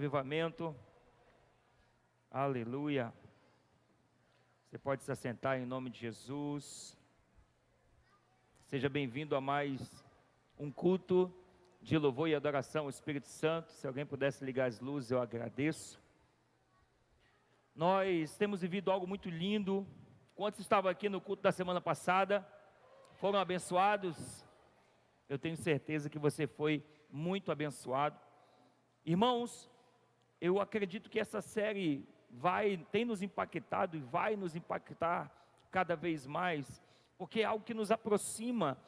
Avivamento, aleluia. Você pode se assentar em nome de Jesus. Seja bem-vindo a mais um culto de louvor e adoração ao Espírito Santo. Se alguém pudesse ligar as luzes, eu agradeço. Nós temos vivido algo muito lindo. Quantos estavam aqui no culto da semana passada foram abençoados? Eu tenho certeza que você foi muito abençoado. Irmãos, eu acredito que essa série tem nos impactado e vai nos impactar cada vez mais, porque é algo que nos aproxima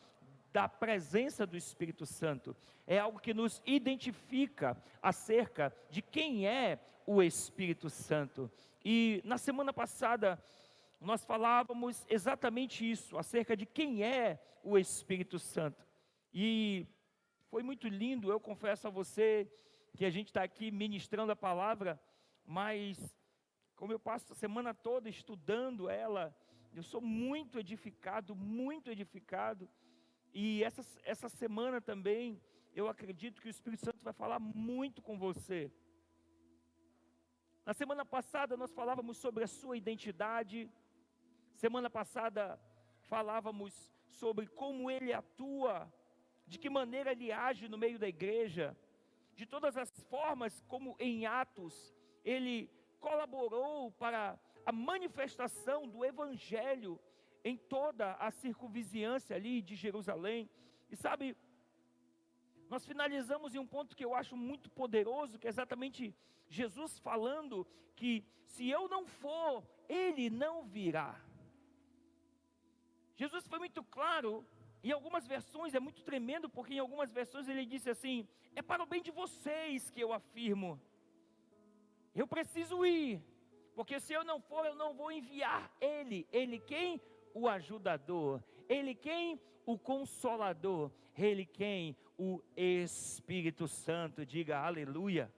da presença do Espírito Santo, é algo que nos identifica acerca de quem é o Espírito Santo. E na semana passada nós falávamos exatamente isso, acerca de quem é o Espírito Santo, e foi muito lindo. Eu confesso a você que a gente está aqui ministrando a palavra, mas como eu passo a semana toda estudando ela, eu sou muito edificado, e essa semana também, eu acredito que o Espírito Santo vai falar muito com você. Na semana passada nós falávamos sobre a sua identidade, semana passada falávamos sobre como ele atua, de que maneira ele age no meio da igreja, de todas as formas como em Atos ele colaborou para a manifestação do Evangelho em toda a circunvizinhança ali de Jerusalém. E sabe, nós finalizamos em um ponto que eu acho muito poderoso, que é exatamente Jesus falando que se eu não for, ele não virá. Jesus foi muito claro. Em algumas versões é muito tremendo, porque em algumas versões ele disse assim: é para o bem de vocês que eu afirmo, eu preciso ir, porque se eu não for, eu não vou enviar ele. Ele quem? O ajudador. Ele quem? O consolador. Ele quem? O Espírito Santo. Diga aleluia.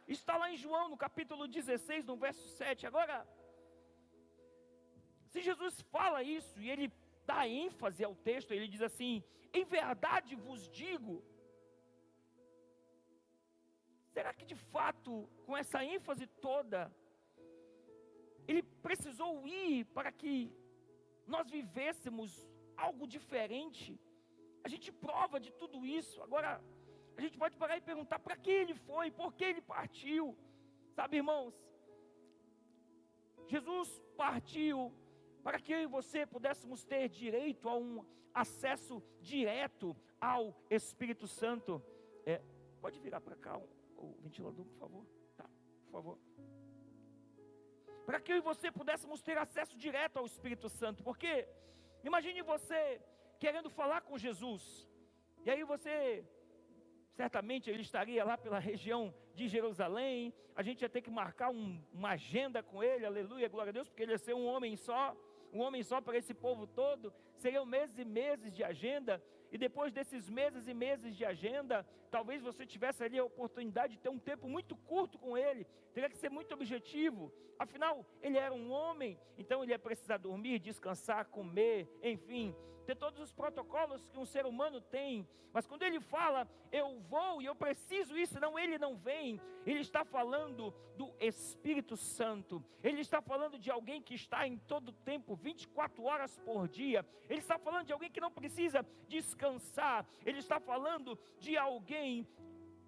Está lá em João no capítulo 16, no verso 7. Agora, se Jesus fala isso e ele dá ênfase ao texto, ele diz assim: em verdade vos digo. Será que de fato, com essa ênfase toda, ele precisou ir para que nós vivêssemos algo diferente? A gente prova de tudo isso. Agora, a gente pode parar e perguntar: para que ele foi? Por que ele partiu? Sabe, irmãos, Jesus partiu para que eu e você pudéssemos ter direito a um acesso direto ao Espírito Santo. Pode virar para cá o ventilador, por favor? Tá, por favor. Para que eu e você pudéssemos ter acesso direto ao Espírito Santo. Porque imagine você querendo falar com Jesus, e aí você, certamente ele estaria lá pela região de Jerusalém, a gente ia ter que marcar uma agenda com ele, aleluia, glória a Deus, porque ele ia ser um homem só para esse povo todo. Seriam meses e meses de agenda, e depois desses meses e meses de agenda, talvez você tivesse ali a oportunidade de ter um tempo muito curto com ele. Teria que ser muito objetivo, afinal ele era um homem, então ele ia precisar dormir, descansar, comer, enfim, ter todos os protocolos que um ser humano tem. Mas quando ele fala, eu vou e eu preciso isso, senão ele não vem, ele está falando do Espírito Santo. Ele está falando de alguém que está em todo tempo, 24 horas por dia. Ele está falando de alguém que não precisa descansar. Ele está falando de alguém,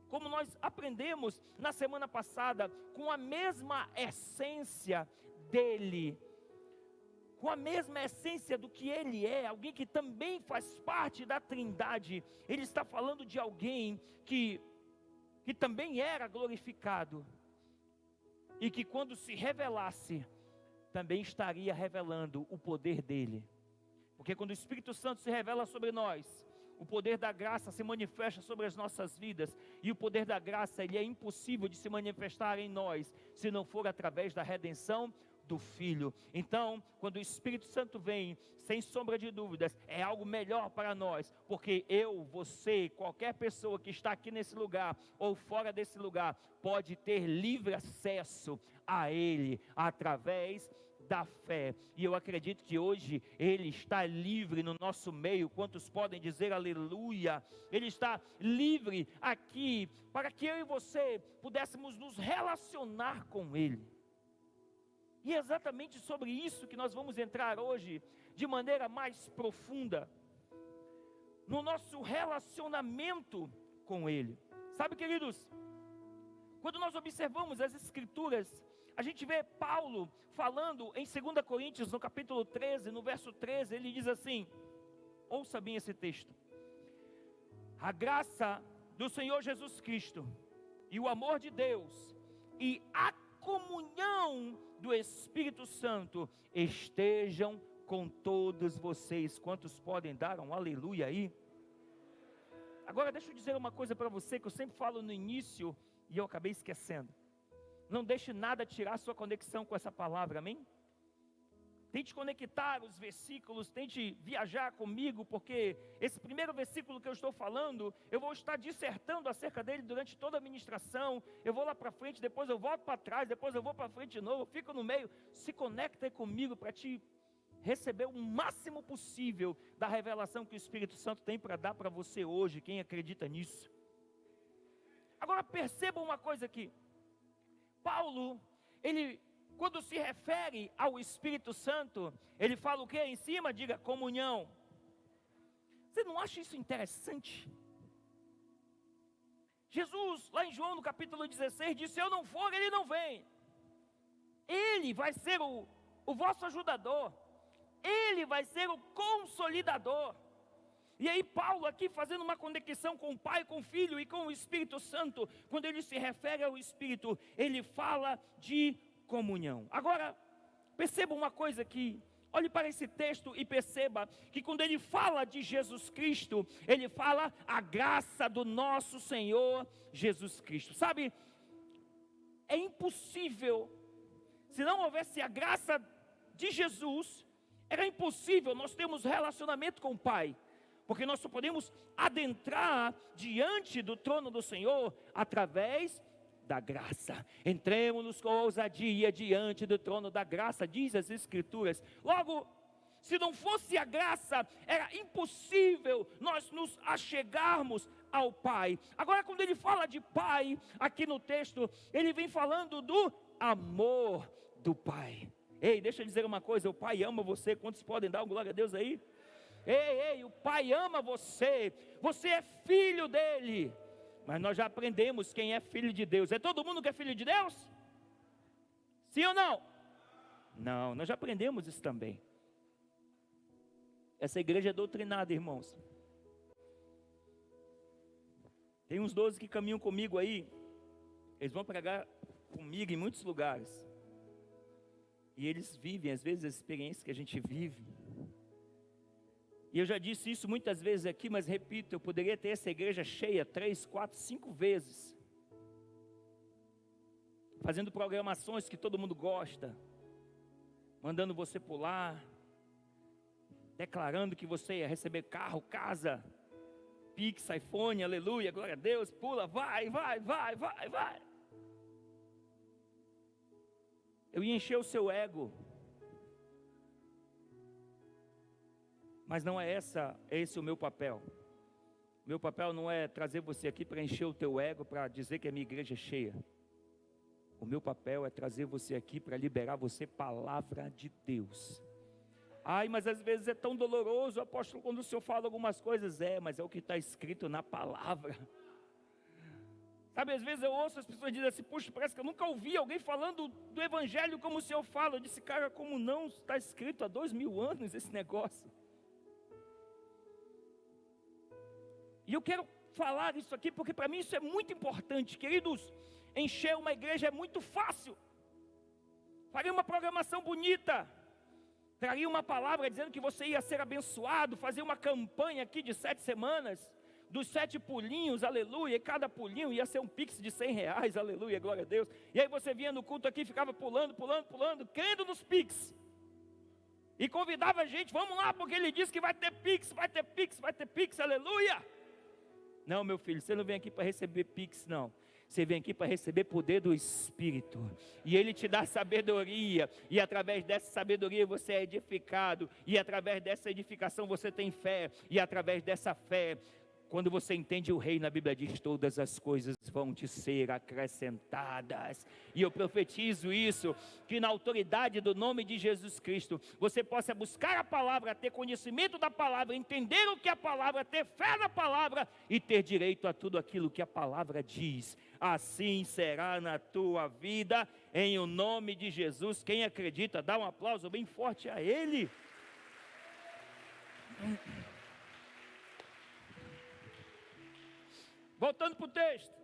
como nós aprendemos na semana passada, com a mesma essência dele, com a mesma essência do que ele é, alguém que também faz parte da Trindade. Ele está falando de alguém que também era glorificado, e que quando se revelasse, também estaria revelando o poder dele. Porque quando o Espírito Santo se revela sobre nós, o poder da graça se manifesta sobre as nossas vidas, e o poder da graça, ele é impossível de se manifestar em nós, se não for através da redenção do Filho. Então, quando o Espírito Santo vem, sem sombra de dúvidas, é algo melhor para nós, porque eu, você, qualquer pessoa que está aqui nesse lugar, ou fora desse lugar, pode ter livre acesso a Ele, através da fé. E eu acredito que hoje Ele está livre no nosso meio. Quantos podem dizer aleluia? Ele está livre aqui para que eu e você pudéssemos nos relacionar com Ele. E é exatamente sobre isso que nós vamos entrar hoje, de maneira mais profunda, no nosso relacionamento com Ele. Sabe, queridos, quando nós observamos as Escrituras, a gente vê Paulo falando em 2 Coríntios, no capítulo 13, no verso 13, ele diz assim, ouça bem esse texto: a graça do Senhor Jesus Cristo, e o amor de Deus, e a comunhão do Espírito Santo, estejam com todos vocês. Quantos podem dar um aleluia aí? Agora deixa eu dizer uma coisa para você, que eu sempre falo no início, e eu acabei esquecendo. Não deixe nada tirar sua conexão com essa palavra, amém? Tente conectar os versículos, tente viajar comigo, porque esse primeiro versículo que eu estou falando, eu vou estar dissertando acerca dele durante toda a ministração. Eu vou lá para frente, depois eu volto para trás, depois eu vou para frente de novo, eu fico no meio. Se conecta aí comigo para te receber o máximo possível da revelação que o Espírito Santo tem para dar para você hoje, quem acredita nisso. Agora perceba uma coisa aqui. Paulo, ele, quando se refere ao Espírito Santo, ele fala o que em cima? Diga, comunhão. Você não acha isso interessante? Jesus, lá em João no capítulo 16, disse, se eu não for, ele não vem. Ele vai ser o vosso ajudador. Ele vai ser o consolidador. E aí Paulo aqui fazendo uma conexão com o Pai, com o Filho e com o Espírito Santo, quando ele se refere ao Espírito, ele fala de comunhão. Agora, perceba uma coisa aqui, olhe para esse texto e perceba que quando ele fala de Jesus Cristo, ele fala a graça do nosso Senhor Jesus Cristo. Sabe, é impossível, se não houvesse a graça de Jesus, era impossível nós termos relacionamento com o Pai. Porque nós só podemos adentrar diante do trono do Senhor através da graça. Entremos com ousadia diante do trono da graça, diz as Escrituras. Logo, se não fosse a graça, era impossível nós nos achegarmos ao Pai. Agora, quando ele fala de Pai, aqui no texto, ele vem falando do amor do Pai. Ei, deixa eu dizer uma coisa, o Pai ama você. Quantos podem dar uma glória a Deus aí? Ei, o Pai ama você, você é filho dele. Mas nós já aprendemos quem é filho de Deus. É todo mundo que é filho de Deus? Sim ou não? Não, nós já aprendemos isso também. Essa igreja é doutrinada, irmãos. Tem uns 12 que caminham comigo aí. Eles vão pregar comigo em muitos lugares. E eles vivem, às vezes, as experiências que a gente vive. E eu já disse isso muitas vezes aqui, mas repito, eu poderia ter essa igreja cheia 3, 4, 5 vezes. Fazendo programações que todo mundo gosta. Mandando você pular. Declarando que você ia receber carro, casa, Pix, iPhone, aleluia, glória a Deus, pula, vai. Eu ia encher o seu ego. Mas não é esse o meu papel. Meu papel não é trazer você aqui para encher o teu ego, para dizer que a minha igreja é cheia. O meu papel é trazer você aqui para liberar você palavra de Deus. Ai, mas às vezes é tão doloroso, apóstolo, quando o senhor fala algumas coisas. Mas é o que está escrito na palavra. Sabe, às vezes eu ouço as pessoas dizerem assim, puxa, parece que eu nunca ouvi alguém falando do evangelho como o senhor fala. Eu disse, cara, como não? Está escrito há 2000 anos esse negócio. E eu quero falar isso aqui porque para mim isso é muito importante. Queridos, encher uma igreja é muito fácil. Faria uma programação bonita. Traria uma palavra dizendo que você ia ser abençoado. Fazer uma campanha aqui de 7 semanas. Dos 7 pulinhos, aleluia. E cada pulinho ia ser um pix de R$100, aleluia, glória a Deus. E aí você vinha no culto aqui e ficava pulando, crendo nos pix. E convidava a gente, vamos lá, porque ele disse que vai ter pix, aleluia. Não, meu filho, você não vem aqui para receber pix, não. Você vem aqui para receber poder do Espírito, e Ele te dá sabedoria, e através dessa sabedoria você é edificado, e através dessa edificação você tem fé, e através dessa fé, quando você entende o reino, a Bíblia diz, todas as coisas vão te ser acrescentadas. E eu profetizo isso, que na autoridade do nome de Jesus Cristo, você possa buscar a palavra, ter conhecimento da palavra, entender o que a palavra, ter fé na palavra e ter direito a tudo aquilo que a palavra diz. Assim será na tua vida, em o nome de Jesus. Quem acredita, dá um aplauso bem forte a Ele. Voltando para o texto,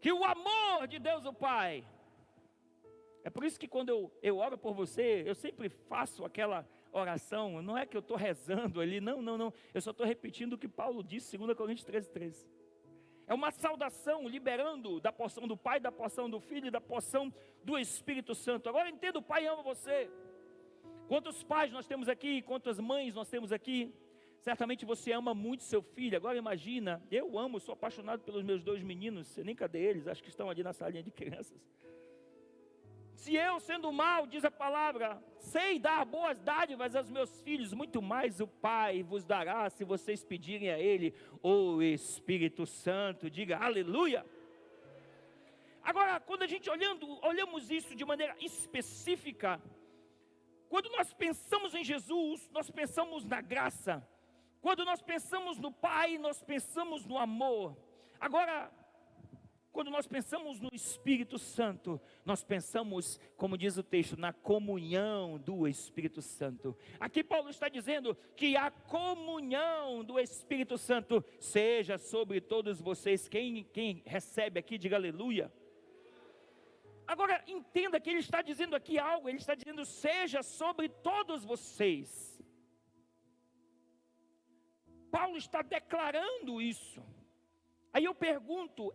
que o amor de Deus o Pai, é por isso que quando eu oro por você, eu sempre faço aquela oração, não é que eu estou rezando ali, não, eu só estou repetindo o que Paulo disse, 2 Coríntios 13. É uma saudação, liberando da porção do Pai, da porção do Filho e da porção do Espírito Santo. Agora entenda, o Pai ama você. Quantos pais nós temos aqui, quantas mães nós temos aqui? Certamente você ama muito seu filho. Agora imagina, eu amo, sou apaixonado pelos meus 2 meninos, sei nem cadê eles, acho que estão ali na salinha de crianças. Se eu, sendo mal, diz a palavra, sei dar boas dádivas aos meus filhos, muito mais o Pai vos dará, se vocês pedirem a Ele, o Espírito Santo. Diga aleluia. Agora, quando a gente olhamos isso de maneira específica, quando nós pensamos em Jesus, nós pensamos na graça. Quando nós pensamos no Pai, nós pensamos no amor. Agora, quando nós pensamos no Espírito Santo, nós pensamos, como diz o texto, na comunhão do Espírito Santo. Aqui Paulo está dizendo que a comunhão do Espírito Santo seja sobre todos vocês. Quem recebe aqui, diga aleluia. Agora, entenda que ele está dizendo aqui algo, ele está dizendo, seja sobre todos vocês. Paulo está declarando isso. Aí eu pergunto,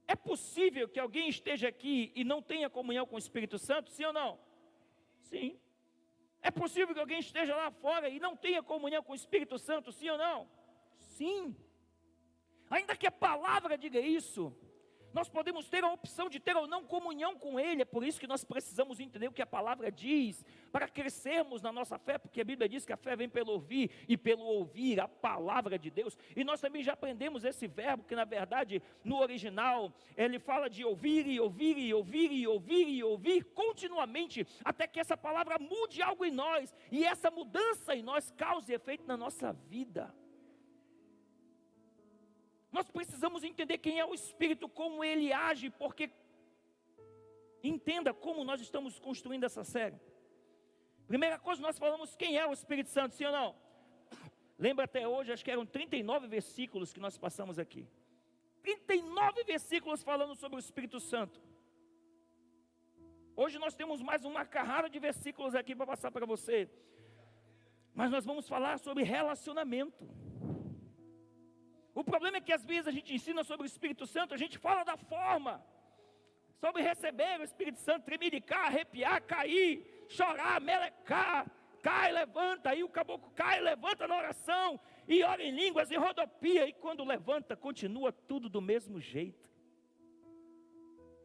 é possível que alguém esteja aqui e não tenha comunhão com o Espírito Santo, sim ou não? Sim. É possível que alguém esteja lá fora e não tenha comunhão com o Espírito Santo, sim ou não? Sim. Ainda que a palavra diga isso, nós podemos ter a opção de ter ou não comunhão com Ele. É por isso que nós precisamos entender o que a palavra diz, para crescermos na nossa fé, porque a Bíblia diz que a fé vem pelo ouvir, e pelo ouvir a palavra de Deus. E nós também já aprendemos esse verbo, que na verdade, no original, ele fala de ouvir e ouvir e ouvir e ouvir e ouvir continuamente, até que essa palavra mude algo em nós, e essa mudança em nós cause efeito na nossa vida. Nós precisamos entender quem é o Espírito, como ele age, porque entenda como nós estamos construindo essa série. Primeira coisa, nós falamos quem é o Espírito Santo, sim ou não? Lembra até hoje, acho que eram 39 versículos que nós passamos aqui. 39 versículos falando sobre o Espírito Santo. Hoje nós temos mais uma carrada de versículos aqui para passar para você. Mas nós vamos falar sobre relacionamento. O problema é que às vezes a gente ensina sobre o Espírito Santo, a gente fala da forma, sobre receber o Espírito Santo, tremelicar, arrepiar, cair, chorar, melecar, cai, levanta, aí o caboclo cai, levanta na oração, e ora em línguas, e rodopia, e quando levanta, continua tudo do mesmo jeito.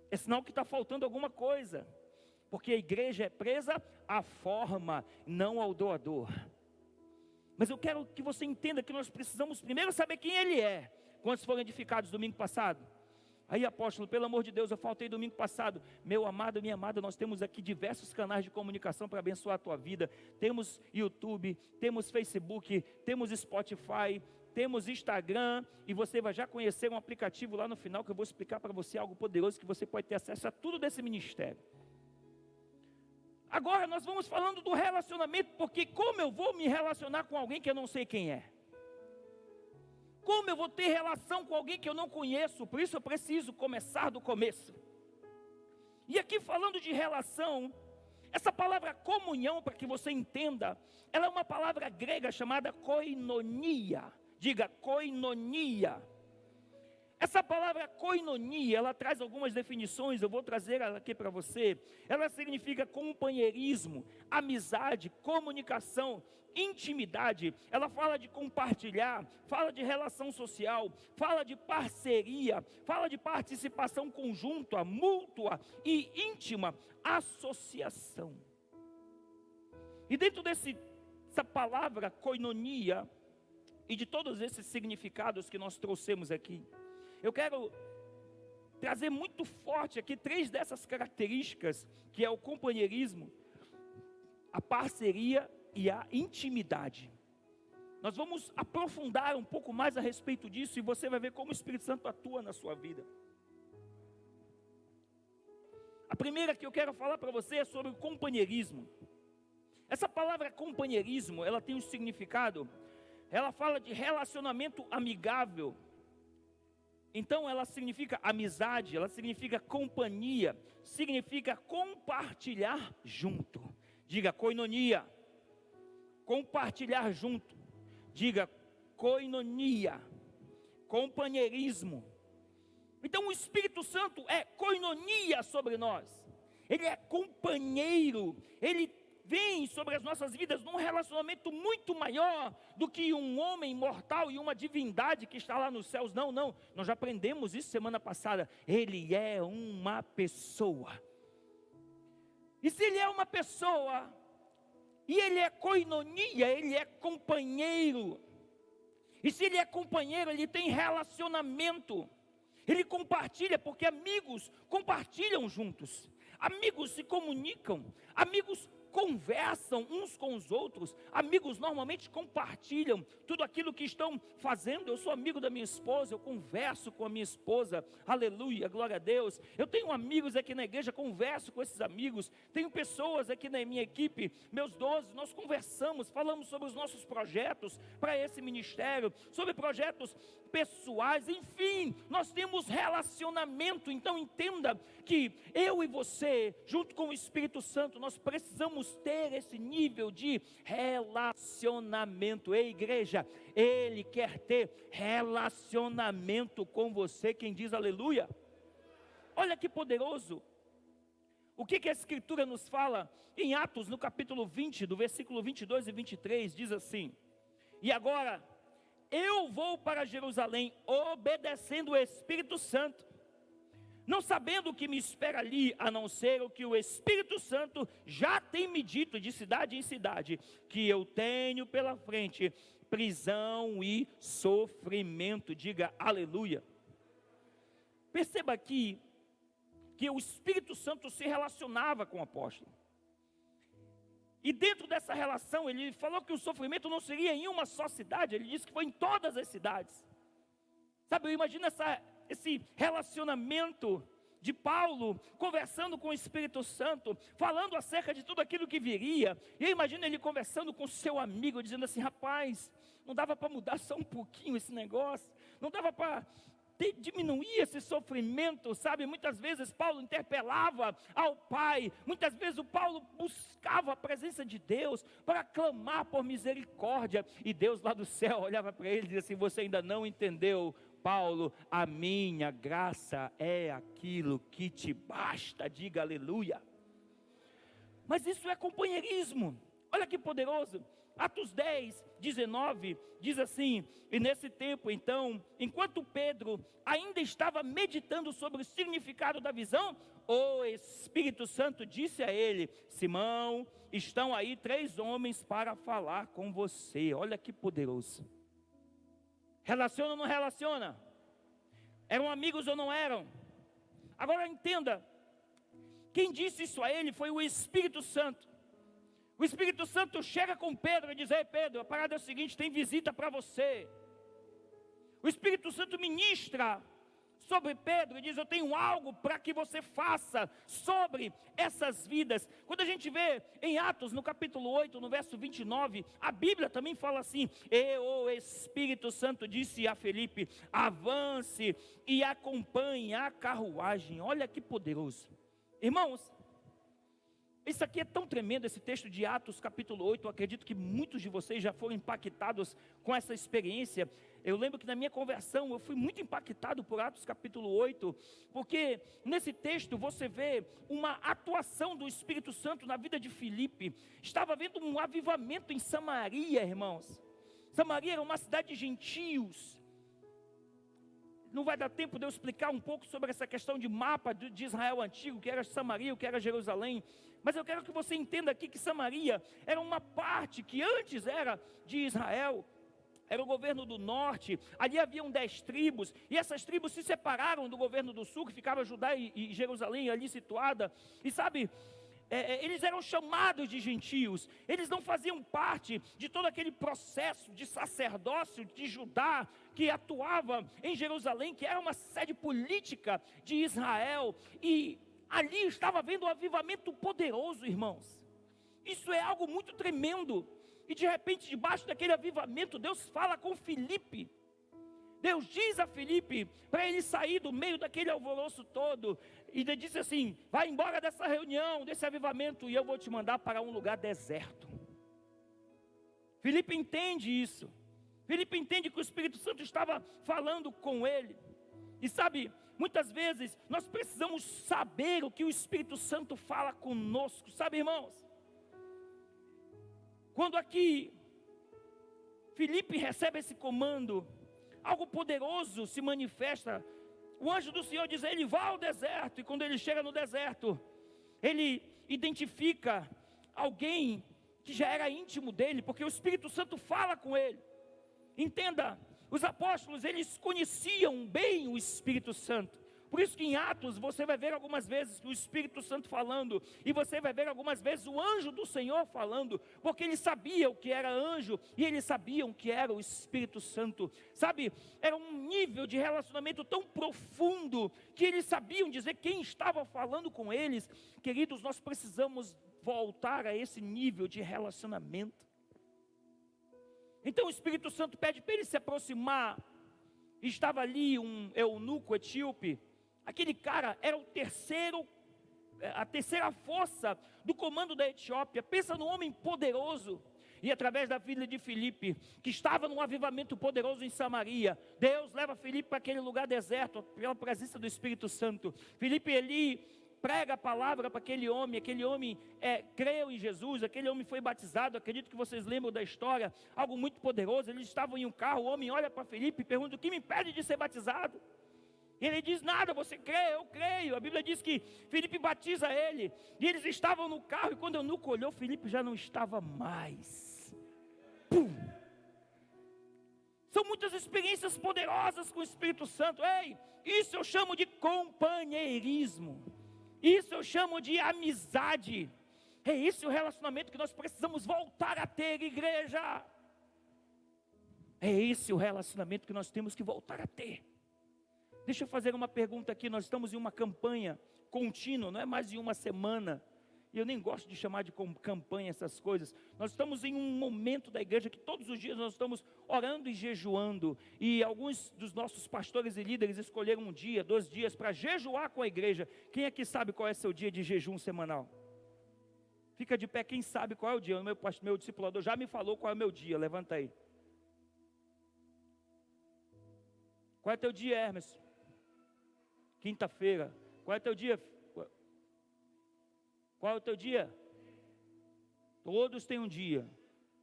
É sinal que está faltando alguma coisa, porque a igreja é presa à forma, não ao doador. Mas eu quero que você entenda que nós precisamos primeiro saber quem Ele é. Quantos foram edificados domingo passado? Aí, apóstolo, pelo amor de Deus, eu faltei domingo passado. Meu amado, minha amada, nós temos aqui diversos canais de comunicação para abençoar a tua vida. Temos YouTube, temos Facebook, temos Spotify, temos Instagram. E você vai já conhecer um aplicativo lá no final, que eu vou explicar para você algo poderoso, que você pode ter acesso a tudo desse ministério. Agora nós vamos falando do relacionamento, porque como eu vou me relacionar com alguém que eu não sei quem é? Como eu vou ter relação com alguém que eu não conheço? Por isso eu preciso começar do começo. E aqui falando de relação, essa palavra comunhão, para que você entenda, ela é uma palavra grega chamada koinonia. Diga, koinonia. Essa palavra koinonia, ela traz algumas definições, eu vou trazer ela aqui para você. Ela significa companheirismo, amizade, comunicação, intimidade. Ela fala de compartilhar, fala de relação social, fala de parceria, fala de participação conjunta, mútua e íntima, associação. E dentro dessa palavra koinonia, e de todos esses significados que nós trouxemos aqui, eu quero trazer muito forte aqui 3 dessas características, que é o companheirismo, a parceria e a intimidade. Nós vamos aprofundar um pouco mais a respeito disso, e você vai ver como o Espírito Santo atua na sua vida. A primeira que eu quero falar para você é sobre o companheirismo. Essa palavra companheirismo, ela tem um significado, ela fala de relacionamento amigável. Então ela significa amizade, ela significa companhia, significa compartilhar junto. Diga koinonia. Compartilhar junto. Diga koinonia. Companheirismo. Então o Espírito Santo é koinonia sobre nós. Ele é companheiro, ele vem sobre as nossas vidas num relacionamento muito maior do que um homem mortal e uma divindade que está lá nos céus. Não, nós já aprendemos isso semana passada. Ele é uma pessoa. E se ele é uma pessoa, e ele é koinonia, ele é companheiro. E se ele é companheiro, ele tem relacionamento. Ele compartilha, porque amigos compartilham juntos. Amigos se comunicam, amigos conversam uns com os outros, amigos normalmente compartilham tudo aquilo que estão fazendo. Eu sou amigo da minha esposa, eu converso com a minha esposa, aleluia, glória a Deus. Eu tenho amigos aqui na igreja, converso com esses amigos. Tenho pessoas aqui na minha equipe, meus 12, nós conversamos, falamos sobre os nossos projetos para esse ministério, sobre projetos pessoais, enfim, nós temos relacionamento. Então entenda que eu e você, junto com o Espírito Santo, nós precisamos ter esse nível de relacionamento. Ei, igreja, Ele quer ter relacionamento com você. Quem diz aleluia? Olha que poderoso. O que a Escritura nos fala em Atos, no capítulo 20, do versículo 22 e 23, diz assim: e agora eu vou para Jerusalém, obedecendo o Espírito Santo, não sabendo o que me espera ali, a não ser o que o Espírito Santo já tem me dito de cidade em cidade, que eu tenho pela frente prisão e sofrimento. Diga aleluia. Perceba aqui que o Espírito Santo se relacionava com o apóstolo. E dentro dessa relação, ele falou que o sofrimento não seria em uma só cidade, ele disse que foi em todas as cidades. Sabe, eu imagino esse relacionamento de Paulo, conversando com o Espírito Santo, falando acerca de tudo aquilo que viria. E eu imagino ele conversando com seu amigo, dizendo assim: rapaz, não dava para mudar só um pouquinho esse negócio, não dava para diminuir esse sofrimento, sabe? Muitas vezes Paulo interpelava ao Pai, muitas vezes o Paulo buscava a presença de Deus para clamar por misericórdia, e Deus lá do céu olhava para ele e dizia assim: você ainda não entendeu, Paulo, a minha graça é aquilo que te basta. Diga aleluia. Mas isso é companheirismo. Olha que poderoso. Atos 10, 19, diz assim: e nesse tempo então, enquanto Pedro ainda estava meditando sobre o significado da visão, o Espírito Santo disse a ele: Simão, estão aí 3 homens para falar com você. Olha que poderoso. Relaciona ou não relaciona? Eram amigos ou não eram? Agora entenda, quem disse isso a ele foi o Espírito Santo. O Espírito Santo chega com Pedro e diz: ei Pedro, a parada é o seguinte, tem visita para você. O Espírito Santo ministra sobre Pedro e diz: eu tenho algo para que você faça sobre essas vidas. Quando a gente vê em Atos, no capítulo 8, no verso 29, a Bíblia também fala assim: e o Espírito Santo disse a Felipe: avance e acompanhe a carruagem. Olha que poderoso. Irmãos, isso aqui é tão tremendo, esse texto de Atos capítulo 8, eu acredito que muitos de vocês já foram impactados com essa experiência. Eu lembro que na minha conversão eu fui muito impactado por Atos capítulo 8, porque nesse texto você vê uma atuação do Espírito Santo na vida de Filipe. Estava havendo um avivamento em Samaria, irmãos. Samaria era uma cidade de gentios. Não vai dar tempo de eu explicar um pouco sobre essa questão de mapa de Israel antigo, que era Samaria, o que era Jerusalém. Mas eu quero que você entenda aqui que Samaria era uma parte que antes era de Israel. Era o governo do norte, ali haviam 10 tribos, e essas tribos se separaram do governo do sul, que ficava Judá e Jerusalém ali situada, e sabe, eles eram chamados de gentios, eles não faziam parte de todo aquele processo de sacerdócio de Judá, que atuava em Jerusalém, que era uma sede política de Israel, e ali estava havendo um avivamento poderoso, irmãos. Isso é algo muito tremendo. E de repente, debaixo daquele avivamento, Deus fala com Filipe. Deus diz a Filipe para ele sair do meio daquele alvoroço todo. E ele disse assim: vai embora dessa reunião, desse avivamento, e eu vou te mandar para um lugar deserto. Filipe entende isso. Filipe entende que o Espírito Santo estava falando com ele. E sabe, muitas vezes nós precisamos saber o que o Espírito Santo fala conosco. Sabe, irmãos? Quando aqui Filipe recebe esse comando, algo poderoso se manifesta. O anjo do Senhor diz a ele: vá ao deserto. E quando ele chega no deserto, ele identifica alguém que já era íntimo dele, porque o Espírito Santo fala com ele. Entenda, os apóstolos, eles conheciam bem o Espírito Santo. Por isso que em Atos você vai ver algumas vezes o Espírito Santo falando, e você vai ver algumas vezes o anjo do Senhor falando, porque eles sabiam o que era anjo, e eles sabiam o que era o Espírito Santo. Sabe, era um nível de relacionamento tão profundo, que eles sabiam dizer quem estava falando com eles. Queridos, nós precisamos voltar a esse nível de relacionamento. Então o Espírito Santo pede para ele se aproximar. Estava ali um eunuco etíope. Aquele cara era a terceira força do comando da Etiópia. Pensa num homem poderoso. E através da vida de Filipe, que estava num avivamento poderoso em Samaria, Deus leva Filipe para aquele lugar deserto, pela presença do Espírito Santo. Filipe, ele prega a palavra para aquele homem creu em Jesus, aquele homem foi batizado. Acredito que vocês lembram da história, algo muito poderoso. Eles estavam em um carro, o homem olha para Filipe e pergunta: o que me impede de ser batizado? Ele diz: nada, você crê, eu creio. A Bíblia diz que Filipe batiza ele, e eles estavam no carro, e quando o eunuco olhou, Filipe já não estava mais. Pum! São muitas experiências poderosas com o Espírito Santo. Ei, isso eu chamo de companheirismo. Isso eu chamo de amizade. É esse o relacionamento que nós precisamos voltar a ter, igreja. É esse o relacionamento que nós temos que voltar a ter. Deixa eu fazer uma pergunta aqui. Nós estamos em uma campanha contínua, não é mais de uma semana. E eu nem gosto de chamar de campanha essas coisas. Nós estamos em um momento da igreja que todos os dias nós estamos orando e jejuando. E alguns dos nossos pastores e líderes escolheram um dia, 2 dias para jejuar com a igreja. Quem aqui sabe qual é seu dia de jejum semanal? Fica de pé quem sabe qual é o dia. Meu discipulador já me falou qual é o meu dia. Levanta aí. Qual é teu dia, Hermes? Quinta-feira. Qual é teu dia? Qual é o teu dia? Todos têm um dia.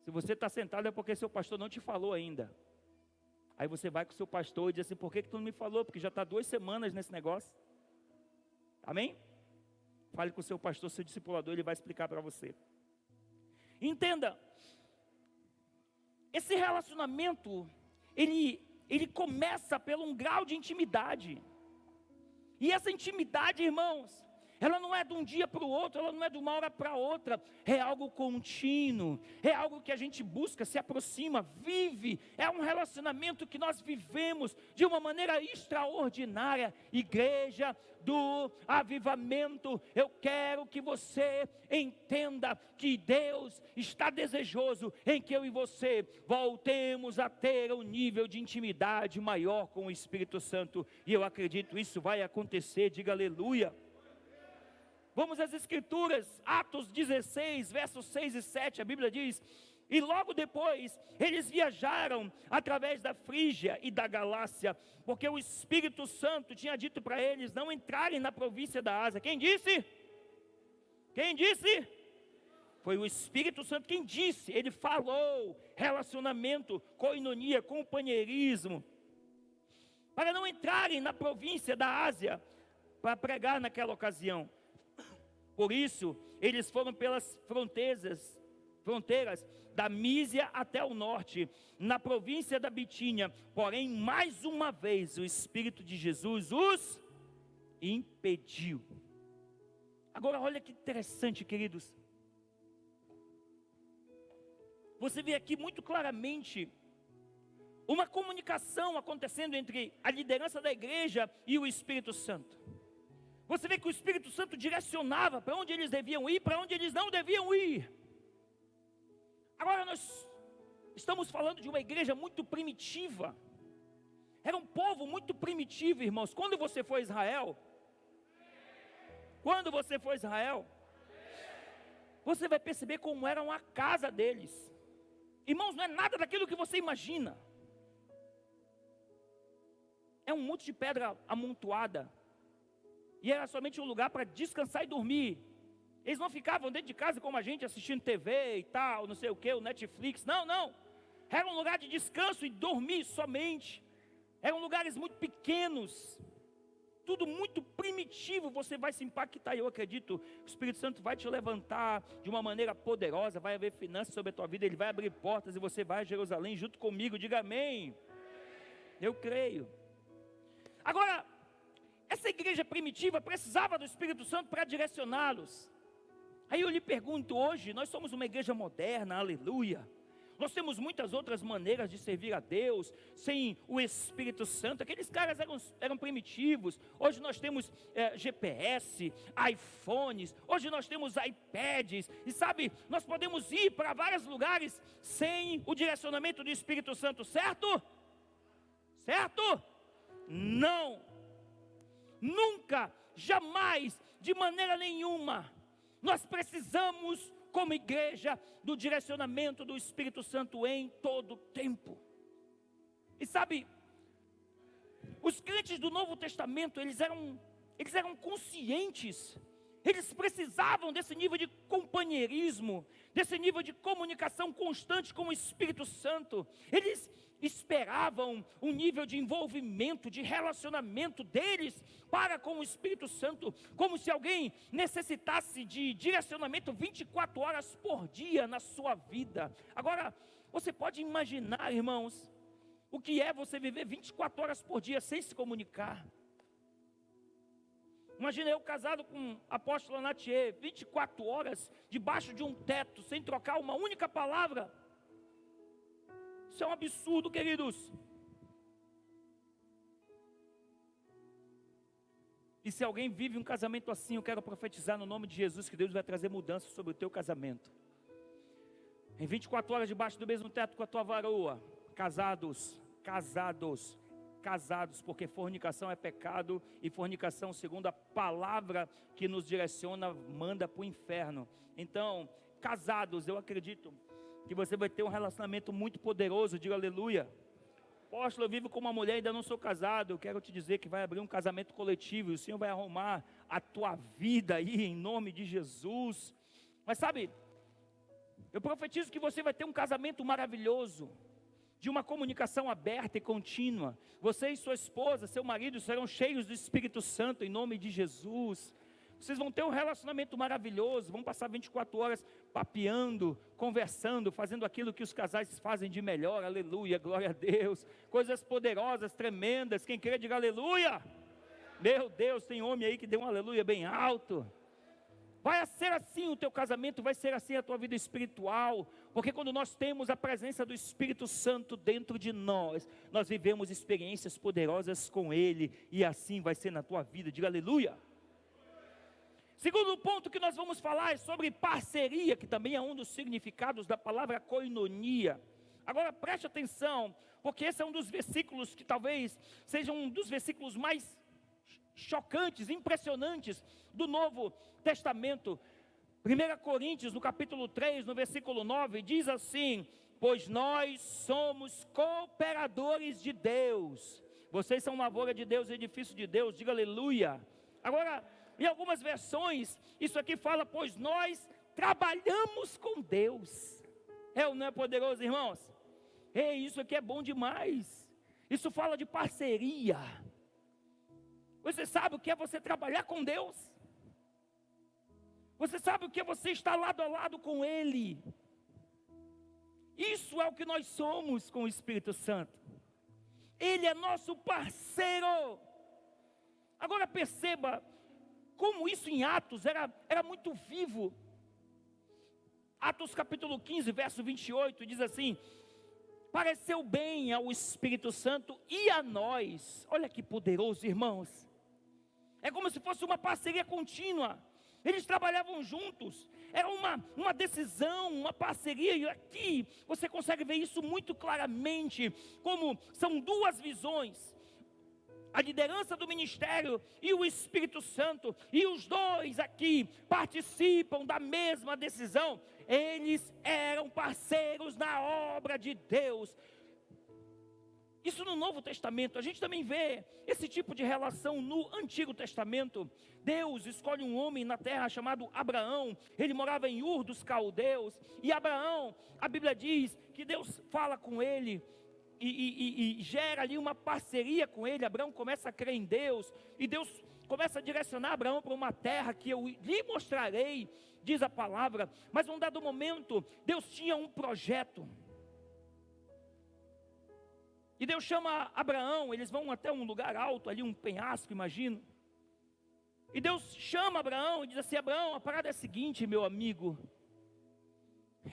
Se você está sentado é porque seu pastor não te falou ainda. Aí você vai com o seu pastor e diz assim: por que tu não me falou? Porque já está 2 semanas nesse negócio. Amém? Fale com o seu pastor, seu discipulador, ele vai explicar para você. Entenda, esse relacionamento, ele começa pelo um grau de intimidade. E essa intimidade, irmãos, ela não é de um dia para o outro, ela não é de uma hora para outra, é algo contínuo, é algo que a gente busca, se aproxima, vive, é um relacionamento que nós vivemos de uma maneira extraordinária. Igreja do avivamento, eu quero que você entenda que Deus está desejoso em que eu e você voltemos a ter um nível de intimidade maior com o Espírito Santo, e eu acredito isso vai acontecer. Diga aleluia. Vamos às Escrituras, Atos 16, versos 6 e 7, a Bíblia diz: E logo depois, eles viajaram através da Frígia e da Galácia, porque o Espírito Santo tinha dito para eles não entrarem na província da Ásia. Quem disse? Quem disse? Foi o Espírito Santo quem disse. Ele falou, relacionamento, koinonia, companheirismo, para não entrarem na província da Ásia, para pregar naquela ocasião. Por isso, eles foram pelas fronteiras da Mísia até o norte, na província da Bitínia. Porém, mais uma vez, o Espírito de Jesus os impediu. Agora, olha que interessante, queridos. Você vê aqui muito claramente uma comunicação acontecendo entre a liderança da igreja e o Espírito Santo. Você vê que o Espírito Santo direcionava para onde eles deviam ir, para onde eles não deviam ir. Agora nós estamos falando de uma igreja muito primitiva. Era um povo muito primitivo, irmãos. Quando você for a Israel, você vai perceber como era a casa deles. Irmãos, não é nada daquilo que você imagina. É um monte de pedra amontoada. E era somente um lugar para descansar e dormir. Eles não ficavam dentro de casa como a gente, assistindo TV e tal, não sei o que, o Netflix. Não. Era um lugar de descanso e dormir somente. Eram lugares muito pequenos. Tudo muito primitivo. Você vai se impactar. Eu acredito, o Espírito Santo vai te levantar de uma maneira poderosa. Vai haver finanças sobre a tua vida. Ele vai abrir portas e você vai a Jerusalém junto comigo. Diga amém. Eu creio. Agora, essa igreja primitiva precisava do Espírito Santo para direcioná-los. Aí eu lhe pergunto hoje, nós somos uma igreja moderna, aleluia. Nós temos muitas outras maneiras de servir a Deus, sem o Espírito Santo. Aqueles caras eram primitivos. Hoje nós temos GPS, iPhones, hoje nós temos iPads. E sabe, nós podemos ir para vários lugares sem o direcionamento do Espírito Santo, certo? Certo? Não. Nunca, jamais, de maneira nenhuma. Nós precisamos, como igreja, do direcionamento do Espírito Santo em todo tempo. E sabe, os crentes do Novo Testamento, eles eram conscientes. Eles precisavam desse nível de companheirismo, desse nível de comunicação constante com o Espírito Santo. Eles esperavam um nível de envolvimento, de relacionamento deles para com o Espírito Santo, como se alguém necessitasse de direcionamento 24 horas por dia na sua vida. Agora, você pode imaginar, irmãos, o que é você viver 24 horas por dia sem se comunicar? Imagina eu casado com a apóstola Natier, 24 horas debaixo de um teto, sem trocar uma única palavra. Isso é um absurdo, queridos. E se alguém vive um casamento assim, eu quero profetizar no nome de Jesus que Deus vai trazer mudança sobre o teu casamento. Em 24 horas debaixo do mesmo teto com a tua varoa. Casados, porque fornicação é pecado, e fornicação, segundo a palavra que nos direciona, manda para o inferno. Então, casados, eu acredito que você vai ter um relacionamento muito poderoso. Diga aleluia. Apóstolo, eu vivo com uma mulher e ainda não sou casado. Eu quero te dizer que vai abrir um casamento coletivo, e o Senhor vai arrumar a tua vida aí, em nome de Jesus. Mas sabe, eu profetizo que você vai ter um casamento maravilhoso, de uma comunicação aberta e contínua. Você e sua esposa, seu marido serão cheios do Espírito Santo, em nome de Jesus. Vocês vão ter um relacionamento maravilhoso, vão passar 24 horas papeando, conversando, fazendo aquilo que os casais fazem de melhor, aleluia, glória a Deus. Coisas poderosas, tremendas, quem crê diga aleluia. Meu Deus, tem homem aí que deu um aleluia bem alto. Vai ser assim o teu casamento, vai ser assim a tua vida espiritual, porque quando nós temos a presença do Espírito Santo dentro de nós, nós vivemos experiências poderosas com Ele, e assim vai ser na tua vida, diga aleluia. Segundo ponto que nós vamos falar é sobre parceria, que também é um dos significados da palavra koinonia. Agora preste atenção, porque esse é um dos versículos que talvez seja um dos versículos mais chocantes, impressionantes do Novo Testamento. 1 Coríntios, no capítulo 3, no versículo 9, diz assim: pois nós somos cooperadores de Deus. Vocês são lavoura de Deus, edifício de Deus, diga aleluia. Agora, em algumas versões, isso aqui fala, pois nós trabalhamos com Deus. É ou não é poderoso, irmãos? Ei, isso aqui é bom demais. Isso fala de parceria. Você sabe o que é você trabalhar com Deus? Você sabe o que é você estar lado a lado com Ele? Isso é o que nós somos com o Espírito Santo. Ele é nosso parceiro. Agora perceba como isso em Atos era muito vivo. Atos capítulo 15, verso 28, diz assim: pareceu bem ao Espírito Santo e a nós. Olha que poderoso, irmãos. É como se fosse uma parceria contínua. Eles trabalhavam juntos. Era uma decisão, uma parceria. E aqui você consegue ver isso muito claramente. Como são duas visões. A liderança do ministério e o Espírito Santo. E os dois aqui participam da mesma decisão. Eles eram parceiros na obra de Deus. Isso no Novo Testamento, a gente também vê esse tipo de relação no Antigo Testamento. Deus escolhe um homem na terra chamado Abraão. Ele morava em Ur dos Caldeus. E Abraão, a Bíblia diz que Deus fala com ele e gera ali uma parceria com ele. Abraão começa a crer em Deus. E Deus começa a direcionar Abraão para uma terra que eu lhe mostrarei, diz a palavra. Mas num dado momento, Deus tinha um projeto. E Deus chama Abraão, eles vão até um lugar alto, ali um penhasco, imagino. E Deus chama Abraão e diz assim: Abraão, a parada é a seguinte, meu amigo.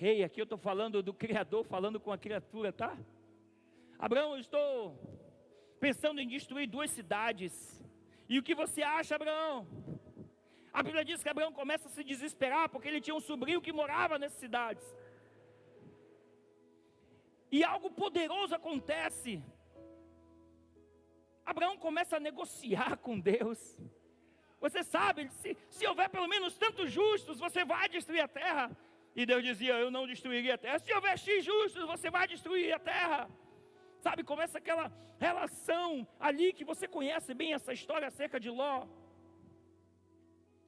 Ei, aqui eu estou falando do Criador, falando com a criatura, tá? Abraão, eu estou pensando em destruir 2 cidades. E o que você acha, Abraão? A Bíblia diz que Abraão começa a se desesperar, porque ele tinha um sobrinho que morava nessas cidades. E algo poderoso acontece. Abraão começa a negociar com Deus. Você sabe, se houver pelo menos tantos justos, você vai destruir a terra. E Deus dizia: eu não destruiria a terra. Se houver X justos, você vai destruir a terra. Sabe, começa aquela relação ali que você conhece bem essa história acerca de Ló.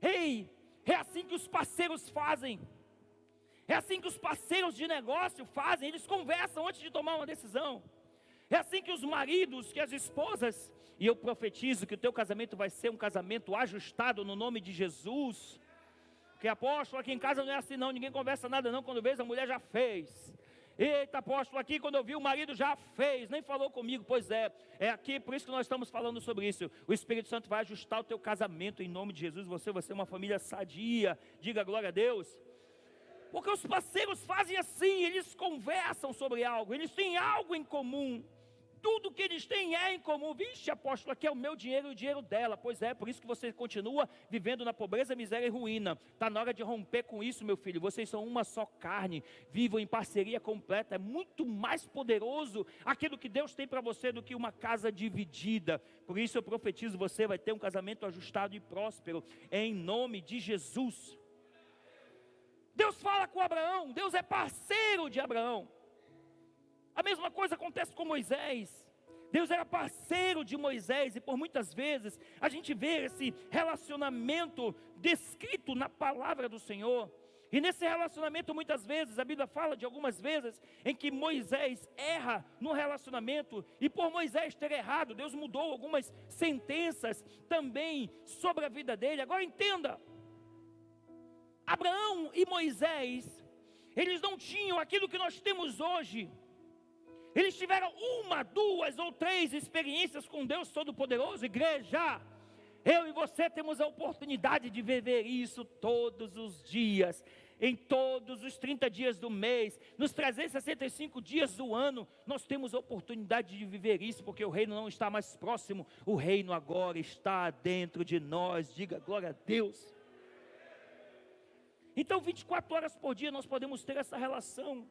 Ei, é assim que os parceiros fazem. É assim que os parceiros de negócio fazem, eles conversam antes de tomar uma decisão. É assim que os maridos, que as esposas, e eu profetizo que o teu casamento vai ser um casamento ajustado no nome de Jesus. Porque apóstolo, aqui em casa não é assim não, ninguém conversa nada não, quando vê a mulher já fez. Eita, apóstolo, aqui quando eu vi o marido já fez, nem falou comigo. Pois é aqui, por isso que nós estamos falando sobre isso. O Espírito Santo vai ajustar o teu casamento em nome de Jesus, você vai ser uma família sadia, diga glória a Deus. Porque os parceiros fazem assim, eles conversam sobre algo, eles têm algo em comum. Tudo que eles têm é em comum. Vixe, apóstolo, aqui é o meu dinheiro e o dinheiro dela. Pois é, por isso que você continua vivendo na pobreza, miséria e ruína. Está na hora de romper com isso, meu filho. Vocês são uma só carne, vivam em parceria completa. É muito mais poderoso aquilo que Deus tem para você do que uma casa dividida. Por isso eu profetizo, você vai ter um casamento ajustado e próspero, em nome de Jesus. Deus fala com Abraão, Deus é parceiro de Abraão. A mesma coisa acontece com Moisés. Deus era parceiro de Moisés e por muitas vezes a gente vê esse relacionamento descrito na palavra do Senhor. E nesse relacionamento muitas vezes, a Bíblia fala de algumas vezes em que Moisés erra no relacionamento. E por Moisés ter errado, Deus mudou algumas sentenças também sobre a vida dele. Agora entenda. Abraão e Moisés, eles não tinham aquilo que nós temos hoje. Eles tiveram 1, 2 ou 3 experiências com Deus Todo-Poderoso. Igreja, eu e você temos a oportunidade de viver isso todos os dias, em todos os 30 dias do mês, nos 365 dias do ano. Nós temos a oportunidade de viver isso, porque o reino não está mais próximo, o reino agora está dentro de nós. Diga glória a Deus. Então 24 horas por dia nós podemos ter essa relação.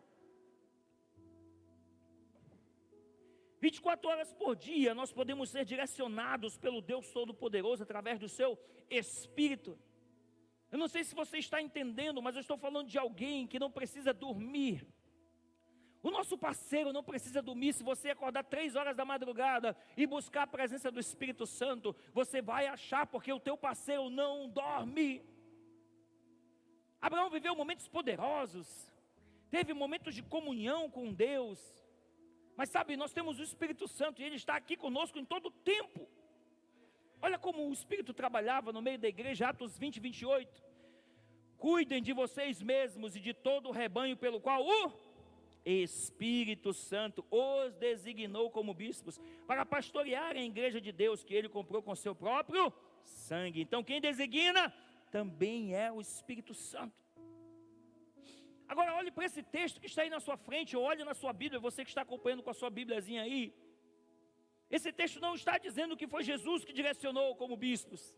24 horas por dia nós podemos ser direcionados pelo Deus Todo-Poderoso através do seu Espírito. Eu não sei se você está entendendo, mas eu estou falando de alguém que não precisa dormir. O nosso parceiro não precisa dormir. Se você acordar 3 horas da madrugada e buscar a presença do Espírito Santo, você vai achar, porque o teu parceiro não dorme. Abraão viveu momentos poderosos, teve momentos de comunhão com Deus, mas sabe, nós temos o Espírito Santo e Ele está aqui conosco em todo o tempo. Olha como o Espírito trabalhava no meio da igreja, Atos 20, 28. Cuidem de vocês mesmos e de todo o rebanho pelo qual o Espírito Santo os designou como bispos, para pastorearem a igreja de Deus, que Ele comprou com seu próprio sangue. Então quem designa também é o Espírito Santo. Agora olhe para esse texto que está aí na sua frente, ou olhe na sua Bíblia, você que está acompanhando com a sua Bíbliazinha aí. Esse texto não está dizendo que foi Jesus que direcionou como bispos.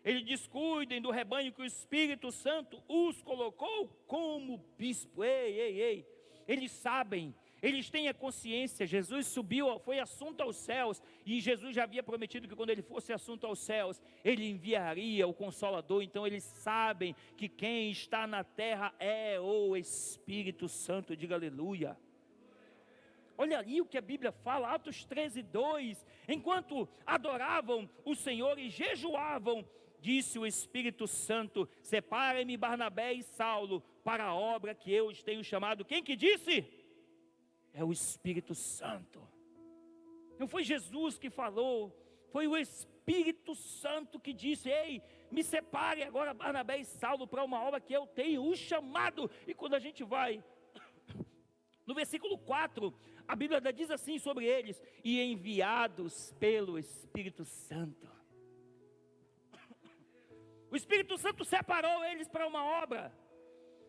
Ele diz: cuidem do rebanho que o Espírito Santo os colocou como bispo. Ei, eles sabem, eles têm a consciência. Jesus subiu, foi assunto aos céus, e Jesus já havia prometido que quando ele fosse assunto aos céus, ele enviaria o Consolador. Então eles sabem que quem está na terra é o Espírito Santo. Diga aleluia. Olha ali o que a Bíblia fala, Atos 13, 2. Enquanto adoravam o Senhor e jejuavam, disse o Espírito Santo: separem-me Barnabé e Saulo para a obra que eu os tenho chamado. Quem que disse? É o Espírito Santo. Não foi Jesus que falou, foi o Espírito Santo que disse: ei, me separe agora Barnabé e Saulo para uma obra que eu tenho o chamado. E quando a gente vai no versículo 4, a Bíblia diz assim sobre eles: e enviados pelo Espírito Santo. O Espírito Santo separou eles para uma obra.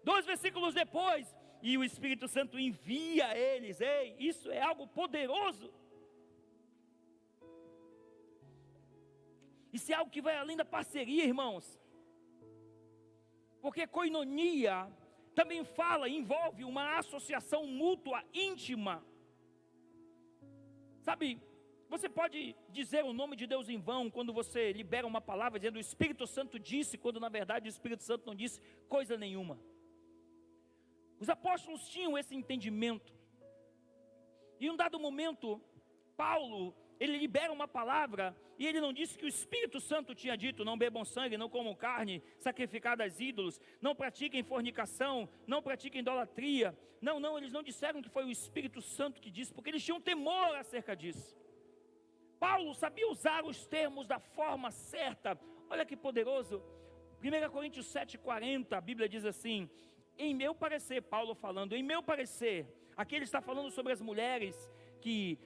2 versículos depois, e o Espírito Santo envia eles. Ei, isso é algo poderoso. Isso é algo que vai além da parceria, irmãos. Porque koinonia também envolve uma associação mútua íntima. Sabe, você pode dizer o nome de Deus em vão quando você libera uma palavra dizendo: o Espírito Santo disse, quando na verdade o Espírito Santo não disse coisa nenhuma. Os apóstolos tinham esse entendimento. E em um dado momento, Paulo, ele libera uma palavra, e ele não disse que o Espírito Santo tinha dito: não bebam sangue, não comam carne sacrificada aos ídolos, não pratiquem fornicação, não pratiquem idolatria. Não, eles não disseram que foi o Espírito Santo que disse, porque eles tinham temor acerca disso. Paulo sabia usar os termos da forma certa. Olha que poderoso. 1 Coríntios 7,40, a Bíblia diz assim: em meu parecer, Paulo falando, em meu parecer, aqui ele está falando sobre as mulheres que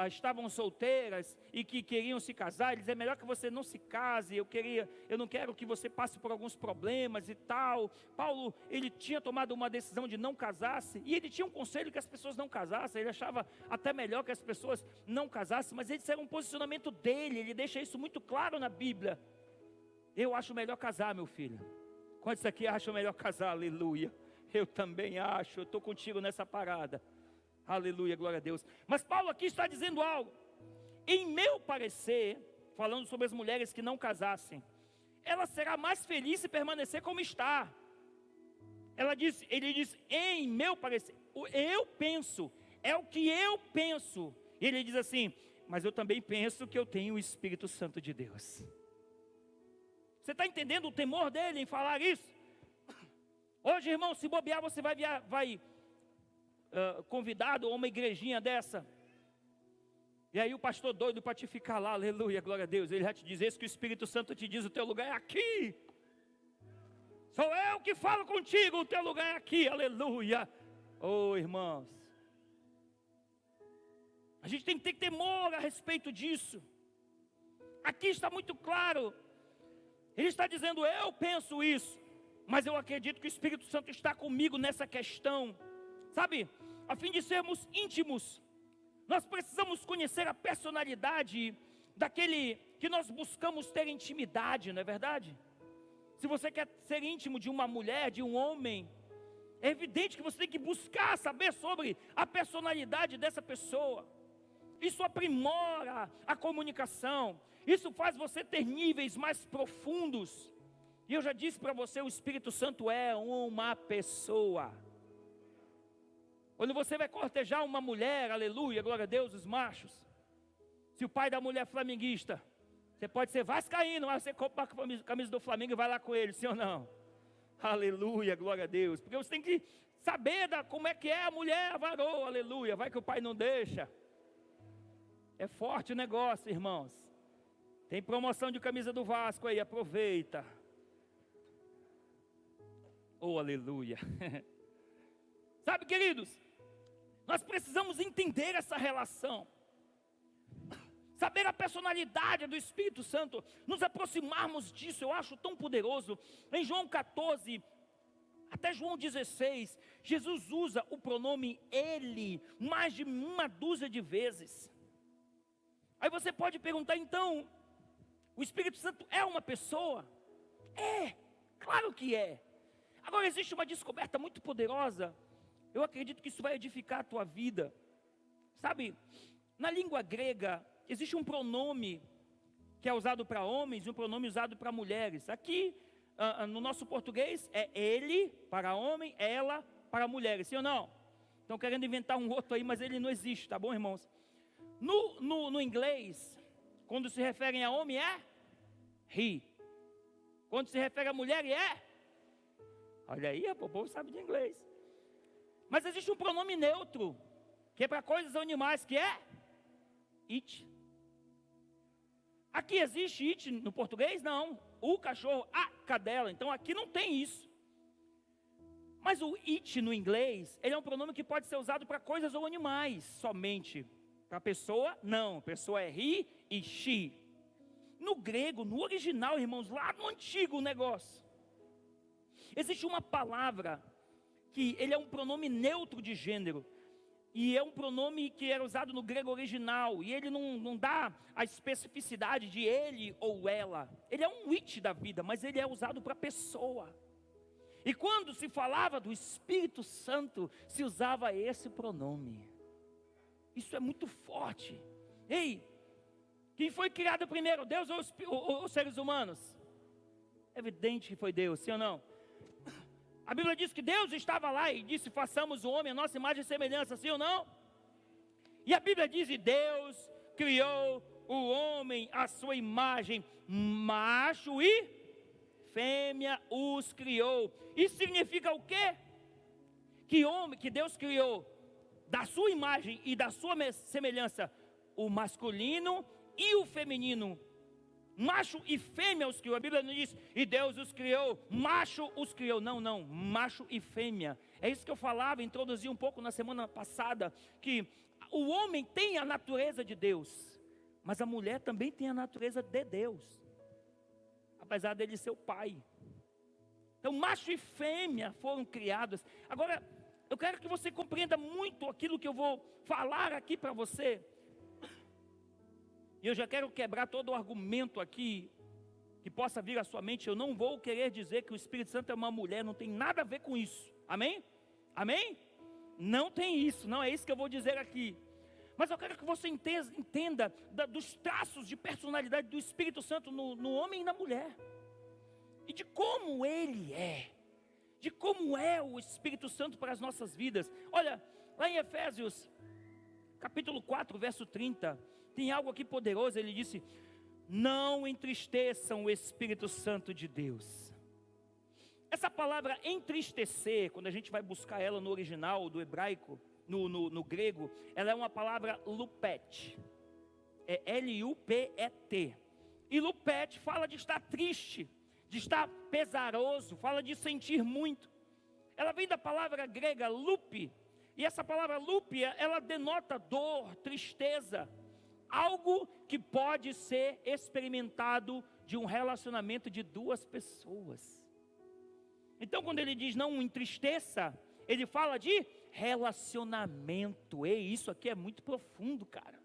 estavam solteiras e que queriam se casar. Ele diz: é melhor que você não se case, eu não quero que você passe por alguns problemas e tal. Paulo, ele tinha tomado uma decisão de não casar-se, e ele tinha um conselho que as pessoas não casassem. Ele achava até melhor que as pessoas não casassem, mas esse era um posicionamento dele, ele deixa isso muito claro na Bíblia. Eu acho melhor casar, meu filho. Quantos aqui acham melhor casar? Aleluia. Eu também acho, eu estou contigo nessa parada. Aleluia, glória a Deus. Mas Paulo aqui está dizendo algo. Em meu parecer, falando sobre as mulheres que não casassem, ela será mais feliz se permanecer como está. Ele diz, em meu parecer, eu penso, é o que eu penso. E ele diz assim: mas eu também penso que eu tenho o Espírito Santo de Deus. Você está entendendo o temor dele em falar isso? Hoje, irmão, se bobear, você vai convidado a uma igrejinha dessa, e aí o pastor doido para te ficar lá, aleluia, glória a Deus, ele já te diz: esse que o Espírito Santo te diz, o teu lugar é aqui, sou eu que falo contigo, o teu lugar é aqui, aleluia. Oh, irmãos, a gente tem que ter temor a respeito disso. Aqui está muito claro, ele está dizendo: eu penso isso, mas eu acredito que o Espírito Santo está comigo nessa questão. Sabe, a fim de sermos íntimos, nós precisamos conhecer a personalidade daquele que nós buscamos ter intimidade, não é verdade? Se você quer ser íntimo de uma mulher, de um homem, é evidente que você tem que buscar saber sobre a personalidade dessa pessoa. Isso aprimora a comunicação, isso faz você ter níveis mais profundos. E eu já disse para você, o Espírito Santo é uma pessoa. Quando você vai cortejar uma mulher, aleluia, glória a Deus, os machos. Se o pai da mulher é flamenguista, você pode ser vascaíno, mas você compra a camisa do Flamengo e vai lá com ele, sim ou não? Aleluia, glória a Deus. Porque você tem que saber como é que é a mulher, a varoa, aleluia. Vai que o pai não deixa. É forte o negócio, irmãos. Tem promoção de camisa do Vasco aí, aproveita. Oh, aleluia. Sabe, queridos, nós precisamos entender essa relação. Saber a personalidade do Espírito Santo, nos aproximarmos disso, eu acho tão poderoso. Em João 14, até João 16, Jesus usa o pronome ele mais de uma dúzia de vezes. Aí você pode perguntar, então, o Espírito Santo é uma pessoa? É, claro que é. Agora existe uma descoberta muito poderosa. Eu acredito que isso vai edificar a tua vida. Sabe, na língua grega, existe um pronome que é usado para homens e um pronome usado para mulheres. Aqui, no nosso português, é ele para homem, ela para mulheres, sim ou não? Estão querendo inventar um outro aí, mas ele não existe, tá bom, irmãos? No inglês, quando se referem a homem é he. Quando se refere a mulher é. Olha aí, o povo sabe de inglês. Mas existe um pronome neutro, que é para coisas ou animais, que é it. Aqui existe it no português? Não. O cachorro, a cadela. Então aqui não tem isso. Mas o it no inglês, ele é um pronome que pode ser usado para coisas ou animais somente. Para pessoa, não. Pessoa é he e she. No grego, no original, irmãos, lá no antigo negócio, existe uma palavra que ele é um pronome neutro de gênero. E é um pronome que era usado no grego original. E ele não dá a especificidade de ele ou ela. Ele é um it da vida, mas ele é usado para pessoa. E quando se falava do Espírito Santo, se usava esse pronome. Isso é muito forte. Ei, quem foi criado primeiro, Deus ou os seres humanos? É evidente que foi Deus, sim ou não? A Bíblia diz que Deus estava lá e disse, façamos o homem a nossa imagem e semelhança, sim ou não? E a Bíblia diz, e Deus criou o homem à sua imagem, macho e fêmea os criou. Isso significa o quê? Que Deus criou da sua imagem e da sua semelhança o masculino e o feminino. Macho e fêmea os criou. A Bíblia não diz, e Deus os criou, macho os criou. Não, macho e fêmea. É isso que eu falava, introduzi um pouco na semana passada, que o homem tem a natureza de Deus, mas a mulher também tem a natureza de Deus, apesar dele ser o pai. Então macho e fêmea foram criados. Agora, eu quero que você compreenda muito aquilo que eu vou falar aqui para você. E eu já quero quebrar todo o argumento aqui, que possa vir à sua mente. Eu não vou querer dizer que o Espírito Santo é uma mulher, não tem nada a ver com isso. Amém? Amém? Não tem isso, não é isso que eu vou dizer aqui. Mas eu quero que você entenda dos traços de personalidade do Espírito Santo no homem e na mulher. E de como ele é. De como é o Espírito Santo para as nossas vidas. Olha, lá em Efésios, capítulo 4, verso 30... tem algo aqui poderoso. Ele disse, não entristeçam o Espírito Santo de Deus. Essa palavra entristecer, quando a gente vai buscar ela no original do hebraico, no grego, ela é uma palavra lupet. É L-U-P-E-T. E lupet fala de estar triste, de estar pesaroso, fala de sentir muito. Ela vem da palavra grega lupe. E essa palavra lupe, ela denota dor, tristeza. Algo que pode ser experimentado de um relacionamento de duas pessoas. Então quando ele diz não entristeça, ele fala de relacionamento. E isso aqui é muito profundo, cara.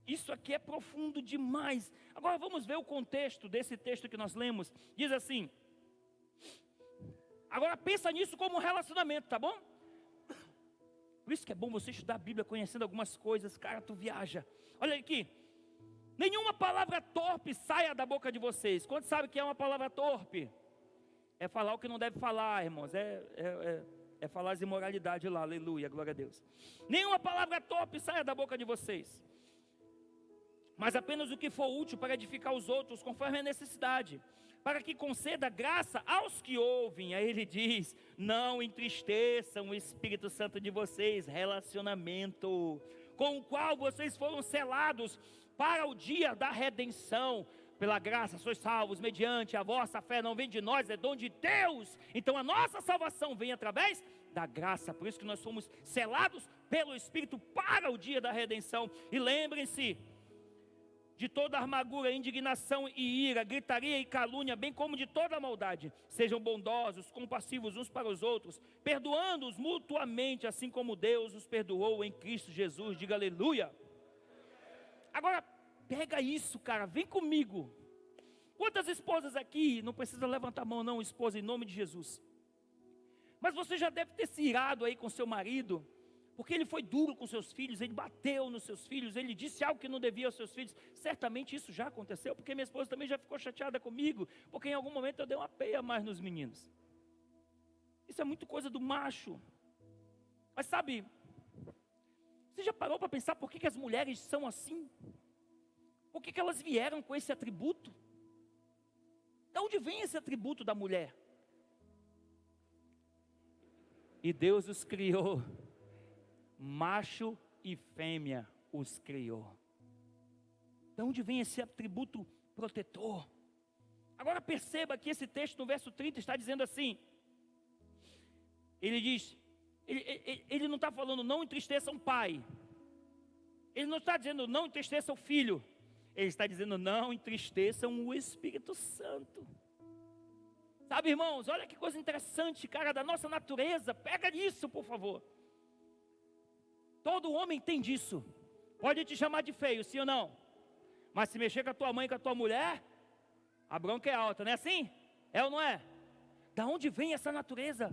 Isso aqui é profundo demais. Agora vamos ver o contexto desse texto que nós lemos. Diz assim, agora pensa nisso como um relacionamento, tá bom? Por isso que é bom você estudar a Bíblia conhecendo algumas coisas. Cara, tu viaja. Olha aqui. Nenhuma palavra torpe saia da boca de vocês. Quantos sabem que é uma palavra torpe? É falar o que não deve falar, irmãos. É falar as imoralidades lá, aleluia, glória a Deus. Nenhuma palavra torpe saia da boca de vocês, mas apenas o que for útil para edificar os outros, conforme a necessidade, para que conceda graça aos que ouvem. Aí ele diz: não entristeçam o Espírito Santo de vocês, relacionamento, com o qual vocês foram selados para o dia da redenção. Pela graça sois salvos, mediante a vossa fé, não vem de nós, é dom de Deus. Então a nossa salvação vem através da graça, por isso que nós somos selados pelo Espírito para o dia da redenção. E lembrem-se de toda amargura, indignação e ira, gritaria e calúnia, bem como de toda maldade. Sejam bondosos, compassivos uns para os outros, perdoando-os mutuamente, assim como Deus os perdoou em Cristo Jesus. Diga aleluia. Agora, pega isso, cara, vem comigo. Quantas esposas aqui, não precisa levantar a mão não, esposa, em nome de Jesus. Mas você já deve ter se irado aí com seu marido, porque ele foi duro com seus filhos, ele bateu nos seus filhos, ele disse algo que não devia aos seus filhos. Certamente isso já aconteceu, porque minha esposa também já ficou chateada comigo, porque em algum momento eu dei uma peia mais nos meninos. Isso é muito coisa do macho. Mas sabe, você já parou para pensar por que as mulheres são assim? Por que elas vieram com esse atributo? De onde vem esse atributo da mulher? E Deus os criou, macho e fêmea os criou. De onde vem esse atributo protetor? Agora perceba que esse texto no verso 30 está dizendo assim. Ele diz, ele não está falando não entristeça um pai. Ele não está dizendo não entristeça o filho. Ele está dizendo não entristeçam o Espírito Santo. Sabe, irmãos, olha que coisa interessante, cara, da nossa natureza. Pega nisso, por favor. Todo homem tem disso. Pode te chamar de feio, sim ou não? Mas se mexer com a tua mãe, com a tua mulher, a bronca é alta, não é assim? É ou não é? Da onde vem essa natureza?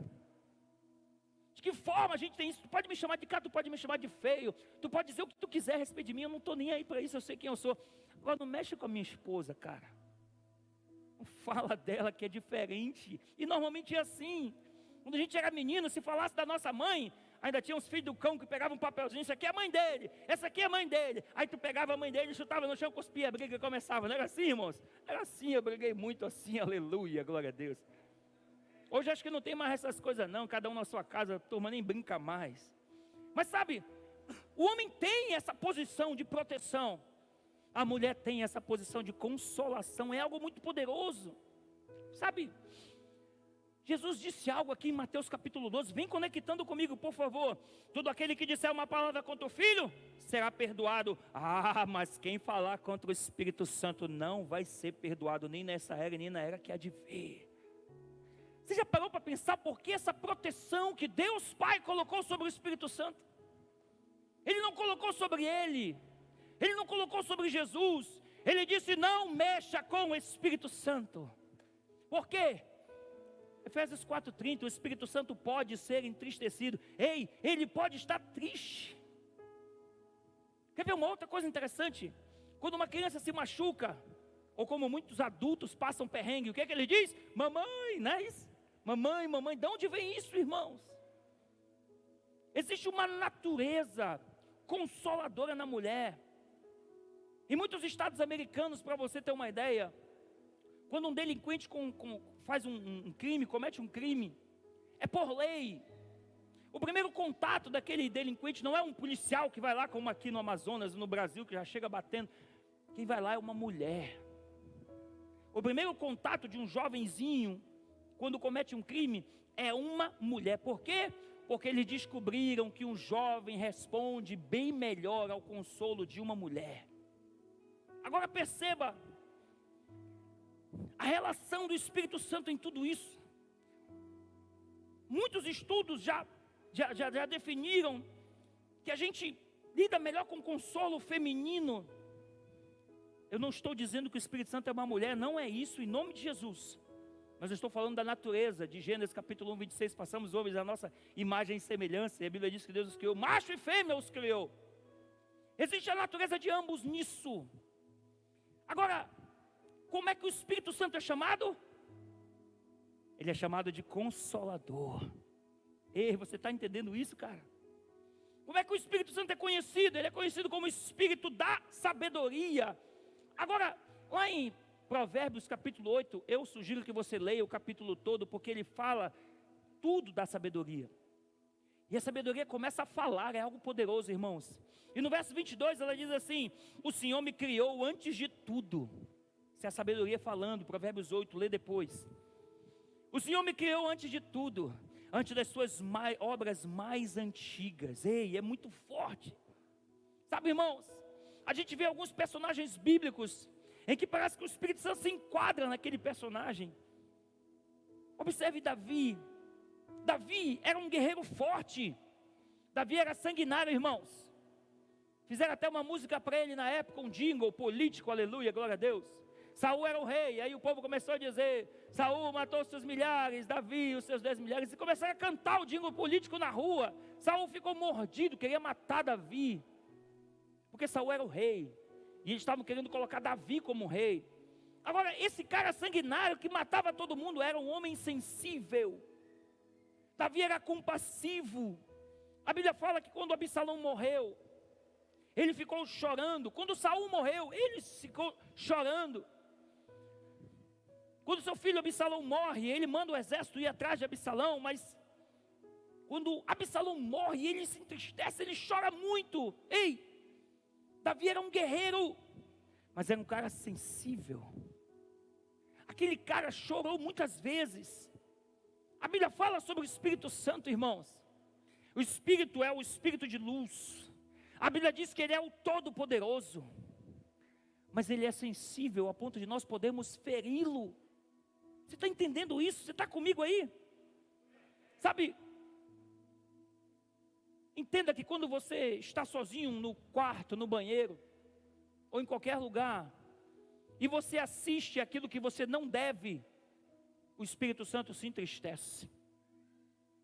De que forma a gente tem isso? Tu pode me chamar de cara, tu pode me chamar de feio, tu pode dizer o que tu quiser a respeito de mim, eu não estou nem aí para isso, eu sei quem eu sou. Agora não mexe com a minha esposa, cara. Não fala dela que é diferente. E normalmente é assim. Quando a gente era menino, se falasse da nossa mãe, ainda tinha uns filhos do cão que pegavam um papelzinho, isso aqui é a mãe dele, essa aqui é a mãe dele. Aí tu pegava a mãe dele, chutava no chão, cuspia, a briga começava. Não era assim, irmãos? Era assim, eu briguei muito assim, aleluia, glória a Deus. Hoje acho que não tem mais essas coisas não, cada um na sua casa, a turma nem brinca mais. Mas sabe, o homem tem essa posição de proteção. A mulher tem essa posição de consolação, é algo muito poderoso. Sabe, Jesus disse algo aqui em Mateus capítulo 12, vem conectando comigo, por favor. Todo aquele que disser uma palavra contra o Filho, será perdoado. Ah, mas quem falar contra o Espírito Santo não vai ser perdoado, nem nessa era, nem na era que há de vir. Você já parou para pensar por que essa proteção que Deus Pai colocou sobre o Espírito Santo? Ele não colocou sobre ele, ele não colocou sobre Jesus. Ele disse não mexa com o Espírito Santo. Por quê? Efésios 4:30, o Espírito Santo pode ser entristecido. Ei, ele pode estar triste. Quer ver uma outra coisa interessante? Quando uma criança se machuca, ou como muitos adultos passam perrengue, o que é que ele diz? Mamãe, não é isso? Mamãe, mamãe, de onde vem isso, irmãos? Existe uma natureza consoladora na mulher. Em muitos estados americanos, para você ter uma ideia, quando um delinquente faz um crime, comete um crime, é por lei. O primeiro contato daquele delinquente não é um policial que vai lá, como aqui no Amazonas, no Brasil, que já chega batendo. Quem vai lá é uma mulher. O primeiro contato de um jovenzinho, quando comete um crime, é uma mulher. Por quê? Porque eles descobriram que um jovem responde bem melhor ao consolo de uma mulher. Agora perceba a relação do Espírito Santo em tudo isso. Muitos estudos já definiram que a gente lida melhor com consolo feminino. Eu não estou dizendo que o Espírito Santo é uma mulher, não é isso, em nome de Jesus. Mas eu estou falando da natureza, de Gênesis capítulo 1, 26, passamos homens a nossa imagem e semelhança, e a Bíblia diz que Deus os criou, macho e fêmea os criou. Existe a natureza de ambos nisso. Agora, como é que o Espírito Santo é chamado? Ele é chamado de Consolador. Ei, você está entendendo isso, cara? Como é que o Espírito Santo é conhecido? Ele é conhecido como Espírito da sabedoria. Agora, lá em Provérbios capítulo 8, eu sugiro que você leia o capítulo todo, porque ele fala tudo da sabedoria. E a sabedoria começa a falar, é algo poderoso, irmãos. E no verso 22 ela diz assim: o Senhor me criou antes de tudo. Isso é a sabedoria falando, Provérbios 8, lê depois. O Senhor me criou antes de tudo, antes das suas obras mais antigas. Ei, é muito forte. Sabe, irmãos, a gente vê alguns personagens bíblicos em que parece que o Espírito Santo se enquadra naquele personagem. Observe Davi. Davi era um guerreiro forte. Davi era sanguinário, irmãos. Fizeram até uma música para ele na época, um jingle político, aleluia, glória a Deus. Saul era o rei, aí o povo começou a dizer: Saul matou os seus milhares, Davi os seus 10 milhares. E começaram a cantar o jingle político na rua. Saul ficou mordido, queria matar Davi, porque Saul era o rei, e eles estavam querendo colocar Davi como rei. Agora, esse cara sanguinário que matava todo mundo era um homem sensível. Davi era compassivo. A Bíblia fala que quando Absalão morreu, ele ficou chorando. Quando Saul morreu, ele ficou chorando. Quando seu filho Absalão morre, ele manda o exército ir atrás de Absalão, mas quando Absalão morre, ele se entristece, ele chora muito. Ei, Davi era um guerreiro, mas era um cara sensível. Aquele cara chorou muitas vezes. A Bíblia fala sobre o Espírito Santo, irmãos. O Espírito é o Espírito de luz. A Bíblia diz que Ele é o Todo-Poderoso, mas Ele é sensível a ponto de nós podermos feri-lo. Você está entendendo isso? Você está comigo aí? Sabe, entenda que quando você está sozinho no quarto, no banheiro, ou em qualquer lugar, e você assiste aquilo que você não deve, o Espírito Santo se entristece.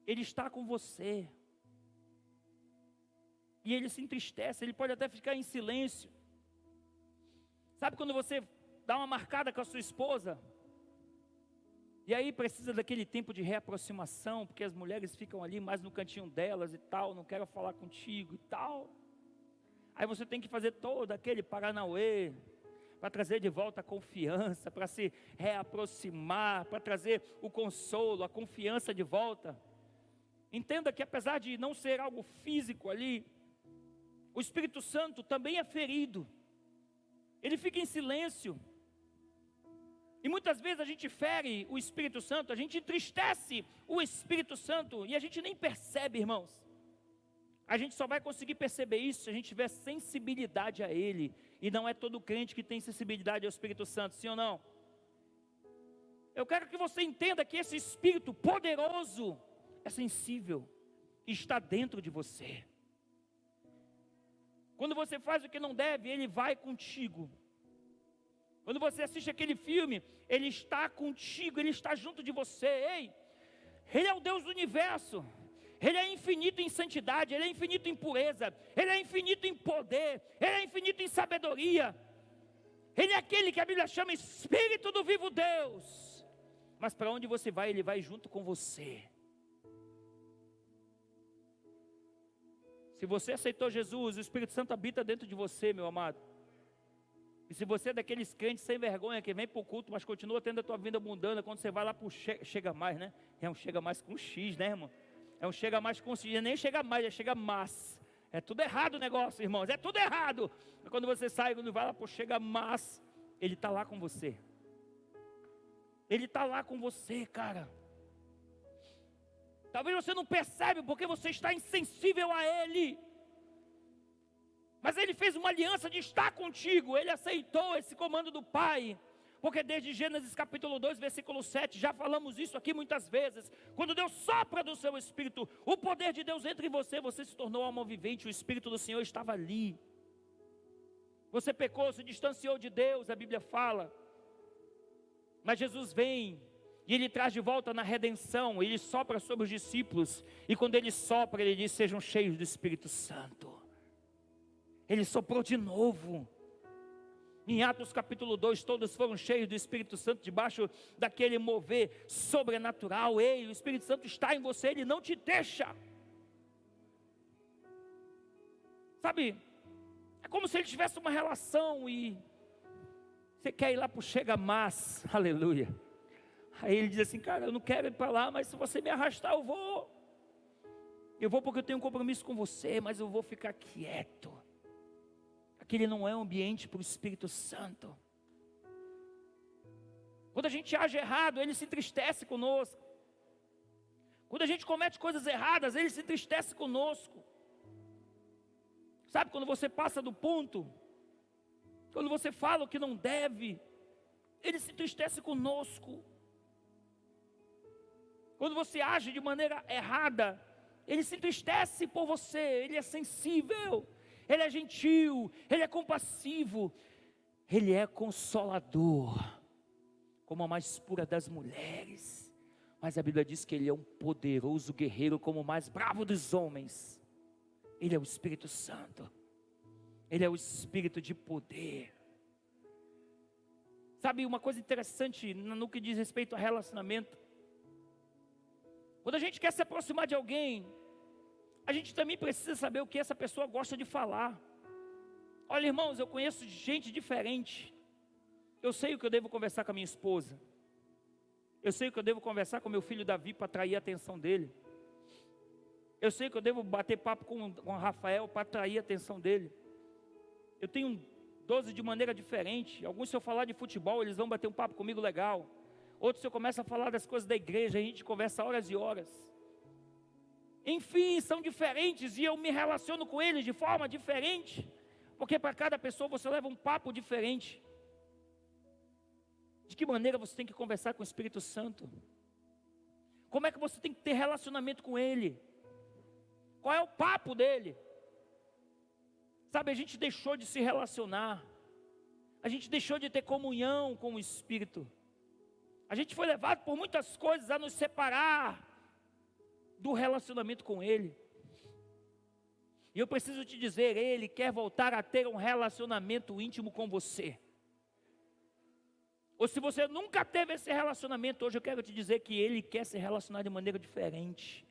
Ele está com você. E ele se entristece, ele pode até ficar em silêncio. Sabe quando você dá uma marcada com a sua esposa, e aí precisa daquele tempo de reaproximação, porque as mulheres ficam ali mais no cantinho delas e tal, não quero falar contigo e tal. Aí você tem que fazer todo aquele paranauê, para trazer de volta a confiança, para se reaproximar, para trazer o consolo, a confiança de volta. Entenda que apesar de não ser algo físico ali, o Espírito Santo também é ferido. Ele fica em silêncio. E muitas vezes a gente fere o Espírito Santo, a gente entristece o Espírito Santo e a gente nem percebe, irmãos. A gente só vai conseguir perceber isso se a gente tiver sensibilidade a Ele. E não é todo crente que tem sensibilidade ao Espírito Santo, sim ou não? Eu quero que você entenda que esse Espírito poderoso é sensível e está dentro de você. Quando você faz o que não deve, Ele vai contigo. Quando você assiste aquele filme, Ele está contigo, Ele está junto de você. Ei, Ele é o Deus do universo. Ele é infinito em santidade, Ele é infinito em pureza, Ele é infinito em poder, Ele é infinito em sabedoria. Ele é aquele que a Bíblia chama Espírito do vivo Deus. Mas para onde você vai, Ele vai junto com você. Se você aceitou Jesus, o Espírito Santo habita dentro de você, meu amado. E se você é daqueles crentes sem vergonha que vem para o culto, mas continua tendo a tua vida mundana, quando você vai lá para o chega mais, né? É um chega mais com X, né, irmão? É um chega mais com X, nem chega mais, é chega mais. É tudo errado o negócio, irmãos, é tudo errado. Mas quando você sai, quando vai lá para o chega mais, Ele está lá com você. Ele está lá com você, cara. Talvez você não percebe porque você está insensível a Ele. Mas Ele fez uma aliança de estar contigo. Ele aceitou esse comando do Pai. Porque desde Gênesis capítulo 2, versículo 7, já falamos isso aqui muitas vezes. Quando Deus sopra do seu Espírito, o poder de Deus entra em você, você se tornou alma vivente, o Espírito do Senhor estava ali. Você pecou, se distanciou de Deus, a Bíblia fala. Mas Jesus vem e Ele traz de volta na redenção, Ele sopra sobre os discípulos. E quando Ele sopra, Ele diz: sejam cheios do Espírito Santo. Ele soprou de novo. Em Atos capítulo 2, todos foram cheios do Espírito Santo, debaixo daquele mover sobrenatural. Ei, o Espírito Santo está em você, ele não te deixa. Sabe, é como se ele tivesse uma relação e você quer ir lá para o Chega Mais, aleluia. Aí ele diz assim, cara, eu não quero ir para lá, mas se você me arrastar, eu vou. Eu vou porque eu tenho um compromisso com você, mas eu vou ficar quieto. Aquele não é um ambiente para o Espírito Santo. Quando a gente age errado, ele se entristece conosco. Quando a gente comete coisas erradas, ele se entristece conosco. Sabe, quando você passa do ponto, quando você fala o que não deve, ele se entristece conosco. Quando você age de maneira errada, ele se entristece por você, ele é sensível. Ele é gentil, ele é compassivo, ele é consolador, como a mais pura das mulheres. Mas a Bíblia diz que ele é um poderoso guerreiro, como o mais bravo dos homens. Ele é o Espírito Santo, ele é o Espírito de poder. Sabe uma coisa interessante no que diz respeito a relacionamento? Quando a gente quer se aproximar de alguém, a gente também precisa saber o que essa pessoa gosta de falar. Olha, irmãos, eu conheço gente diferente. Eu sei o que eu devo conversar com a minha esposa. Eu sei o que eu devo conversar com meu filho Davi para atrair a atenção dele. Eu sei que eu devo bater papo com o Rafael para atrair a atenção dele. Eu tenho 12 de maneira diferente. Alguns, se eu falar de futebol, eles vão bater um papo comigo legal. Outros, se eu começo a falar das coisas da igreja, a gente conversa horas e horas. Enfim, são diferentes e eu me relaciono com eles de forma diferente, porque para cada pessoa você leva um papo diferente. De que maneira você tem que conversar com o Espírito Santo? Como é que você tem que ter relacionamento com Ele? Qual é o papo dele? Sabe, a gente deixou de se relacionar, a gente deixou de ter comunhão com o Espírito, a gente foi levado por muitas coisas a nos separar do relacionamento com Ele. E eu preciso te dizer, Ele quer voltar a ter um relacionamento íntimo com você. Ou se você nunca teve esse relacionamento, hoje eu quero te dizer que Ele quer se relacionar de maneira diferente.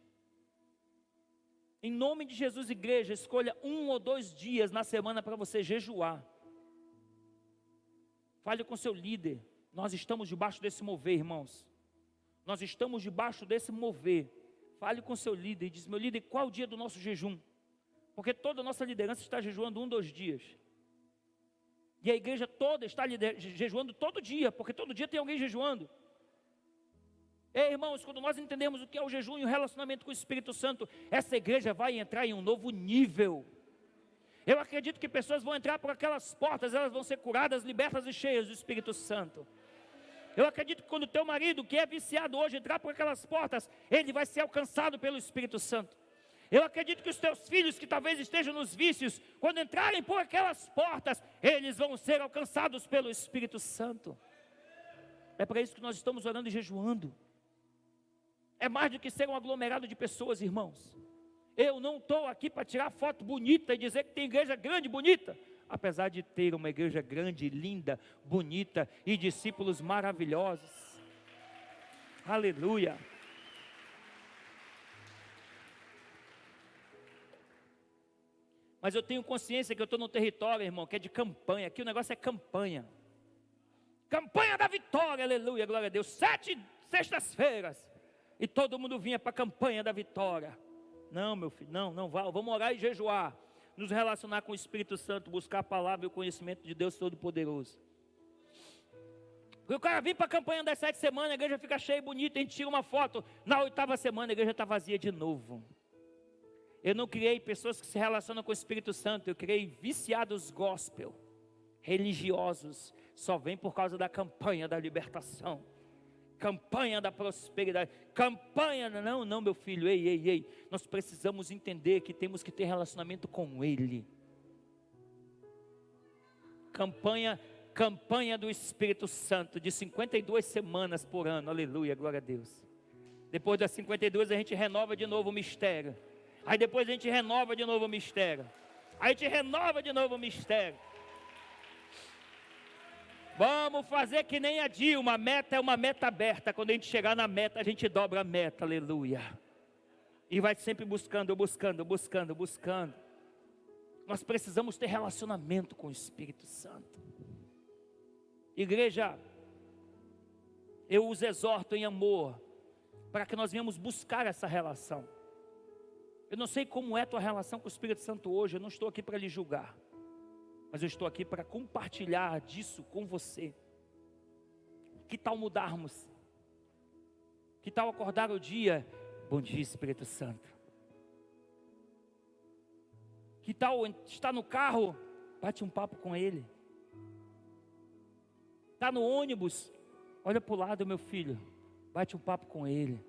Em nome de Jesus, igreja, escolha 1 ou 2 dias na semana para você jejuar. Fale com seu líder. Nós estamos debaixo desse mover, irmãos. Nós estamos debaixo desse mover. Fale com seu líder e diz, meu líder, qual é o dia do nosso jejum? Porque toda a nossa liderança está jejuando 1, 2 dias. E a igreja toda está jejuando todo dia, porque todo dia tem alguém jejuando. Ei, irmãos, quando nós entendemos o que é o jejum e o relacionamento com o Espírito Santo, essa igreja vai entrar em um novo nível. Eu acredito que pessoas vão entrar por aquelas portas, elas vão ser curadas, libertas e cheias do Espírito Santo. Eu acredito que quando o teu marido, que é viciado hoje, entrar por aquelas portas, ele vai ser alcançado pelo Espírito Santo. Eu acredito que os teus filhos, que talvez estejam nos vícios, quando entrarem por aquelas portas, eles vão ser alcançados pelo Espírito Santo. É para isso que nós estamos orando e jejuando. É mais do que ser um aglomerado de pessoas, irmãos. Eu não estou aqui para tirar foto bonita e dizer que tem igreja grande e bonita. Apesar de ter uma igreja grande, linda, bonita e discípulos maravilhosos. Aleluia. Mas eu tenho consciência que eu estou no território, irmão, que é de campanha. Aqui o negócio é campanha. Campanha da vitória, aleluia, glória a Deus. 7 sextas-feiras. E todo mundo vinha para a campanha da vitória. Não, meu filho, não vá. Vamos orar e jejuar. Nos relacionar com o Espírito Santo, buscar a palavra e o conhecimento de Deus Todo-Poderoso. Porque o cara vem para a campanha das 7 semanas, a igreja fica cheia e bonita, a gente tira uma foto. Na 8ª semana a igreja está vazia de novo. Eu não criei pessoas que se relacionam com o Espírito Santo, eu criei viciados gospel, religiosos, só vem por causa da campanha da libertação. Campanha da prosperidade, campanha, não meu filho, ei, nós precisamos entender que temos que ter relacionamento com Ele. Campanha do Espírito Santo, de 52 semanas por ano, aleluia, glória a Deus. Depois das 52 a gente renova de novo o mistério, aí depois a gente renova de novo o mistério, aí a gente renova de novo o mistério. Vamos fazer que nem a Dilma. A meta é uma meta aberta. Quando a gente chegar na meta, a gente dobra a meta, aleluia. E vai sempre buscando. Nós precisamos ter relacionamento com o Espírito Santo. Igreja, eu os exorto em amor, para que nós venhamos buscar essa relação. Eu não sei como é a tua relação com o Espírito Santo hoje, eu não estou aqui para lhe julgar, mas eu estou aqui para compartilhar disso com você. Que tal mudarmos? Que tal acordar o dia? Bom dia, Espírito Santo. Que tal estar no carro? Bate um papo com Ele. Está no ônibus? Olha para o lado, meu filho. Bate um papo com Ele.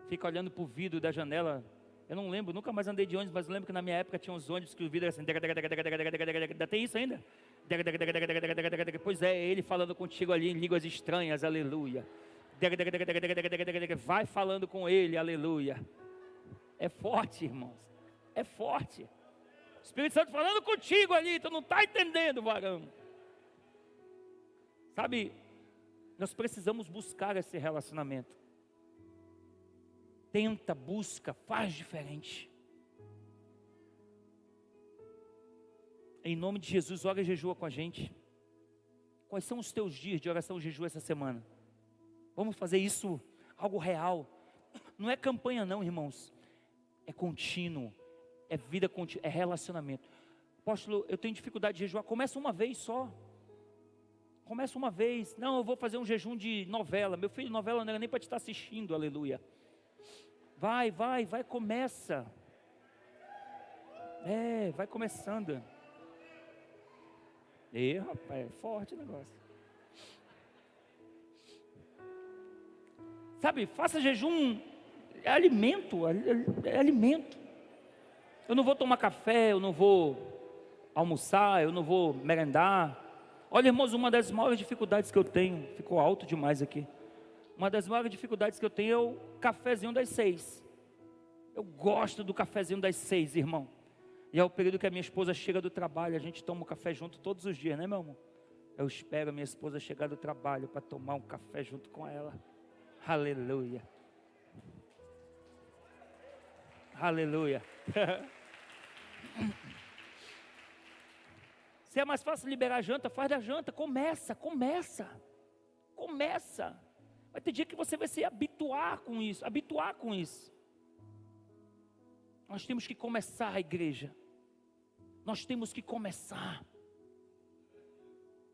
Fica olhando para o vidro da janela. Eu não lembro, nunca mais andei de ônibus, mas eu lembro que na minha época tinha uns ônibus que o vidro era assim. Ainda tem isso ainda? Pois é, Ele falando contigo ali em línguas estranhas, aleluia. Vai falando com Ele, aleluia. É forte, irmãos. É forte. O Espírito Santo falando contigo ali, tu não está entendendo, varão. Sabe, nós precisamos buscar esse relacionamento. Tenta, busca, faz diferente. Em nome de Jesus, ora e jejua com a gente. Quais são os teus dias de oração e jejum essa semana? Vamos fazer isso algo real. Não é campanha não, irmãos. É contínuo. É vida contínua, é relacionamento. Apóstolo, eu tenho dificuldade de jejuar. Começa uma vez só. Começa uma vez. Não, eu vou fazer um jejum de novela. Meu filho, novela não era nem para te estar assistindo, aleluia. Vai, começa. Vai começando. Rapaz, é forte o negócio. Sabe, faça jejum. É alimento, é alimento. Eu não vou tomar café, eu não vou almoçar, eu não vou merendar. Olha, irmãos, uma das maiores dificuldades que eu tenho, ficou alto demais aqui. Uma das maiores dificuldades que eu tenho é o cafezinho das 6. Eu gosto do cafezinho das 6, irmão. E é o período que a minha esposa chega do trabalho, a gente toma um café junto todos os dias, né, meu amor? Eu espero a minha esposa chegar do trabalho para tomar um café junto com ela. Aleluia. Aleluia. Se é mais fácil liberar a janta, faz da janta. Começa. Vai ter dia que você vai se habituar com isso. Nós temos que começar, a igreja. Nós temos que começar.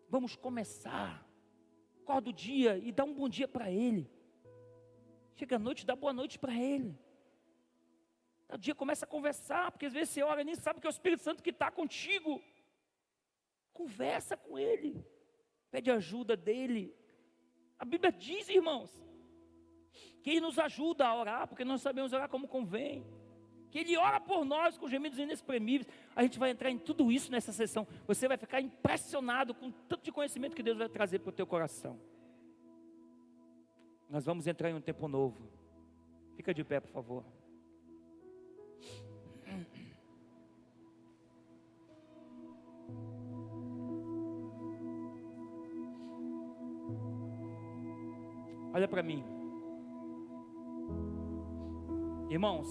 Vamos começar. Acorda o dia e dá um bom dia para Ele. Chega à noite, dá boa noite para Ele. O dia começa a conversar, porque às vezes você ora e nem sabe que é o Espírito Santo que está contigo. Conversa com Ele. Pede ajuda dEle. A Bíblia diz, irmãos, que Ele nos ajuda a orar, porque nós sabemos orar como convém. Que Ele ora por nós com gemidos inexprimíveis. A gente vai entrar em tudo isso nessa sessão. Você vai ficar impressionado com tanto de conhecimento que Deus vai trazer para o teu coração. Nós vamos entrar em um tempo novo. Fica de pé, por favor. Olha para mim. Irmãos,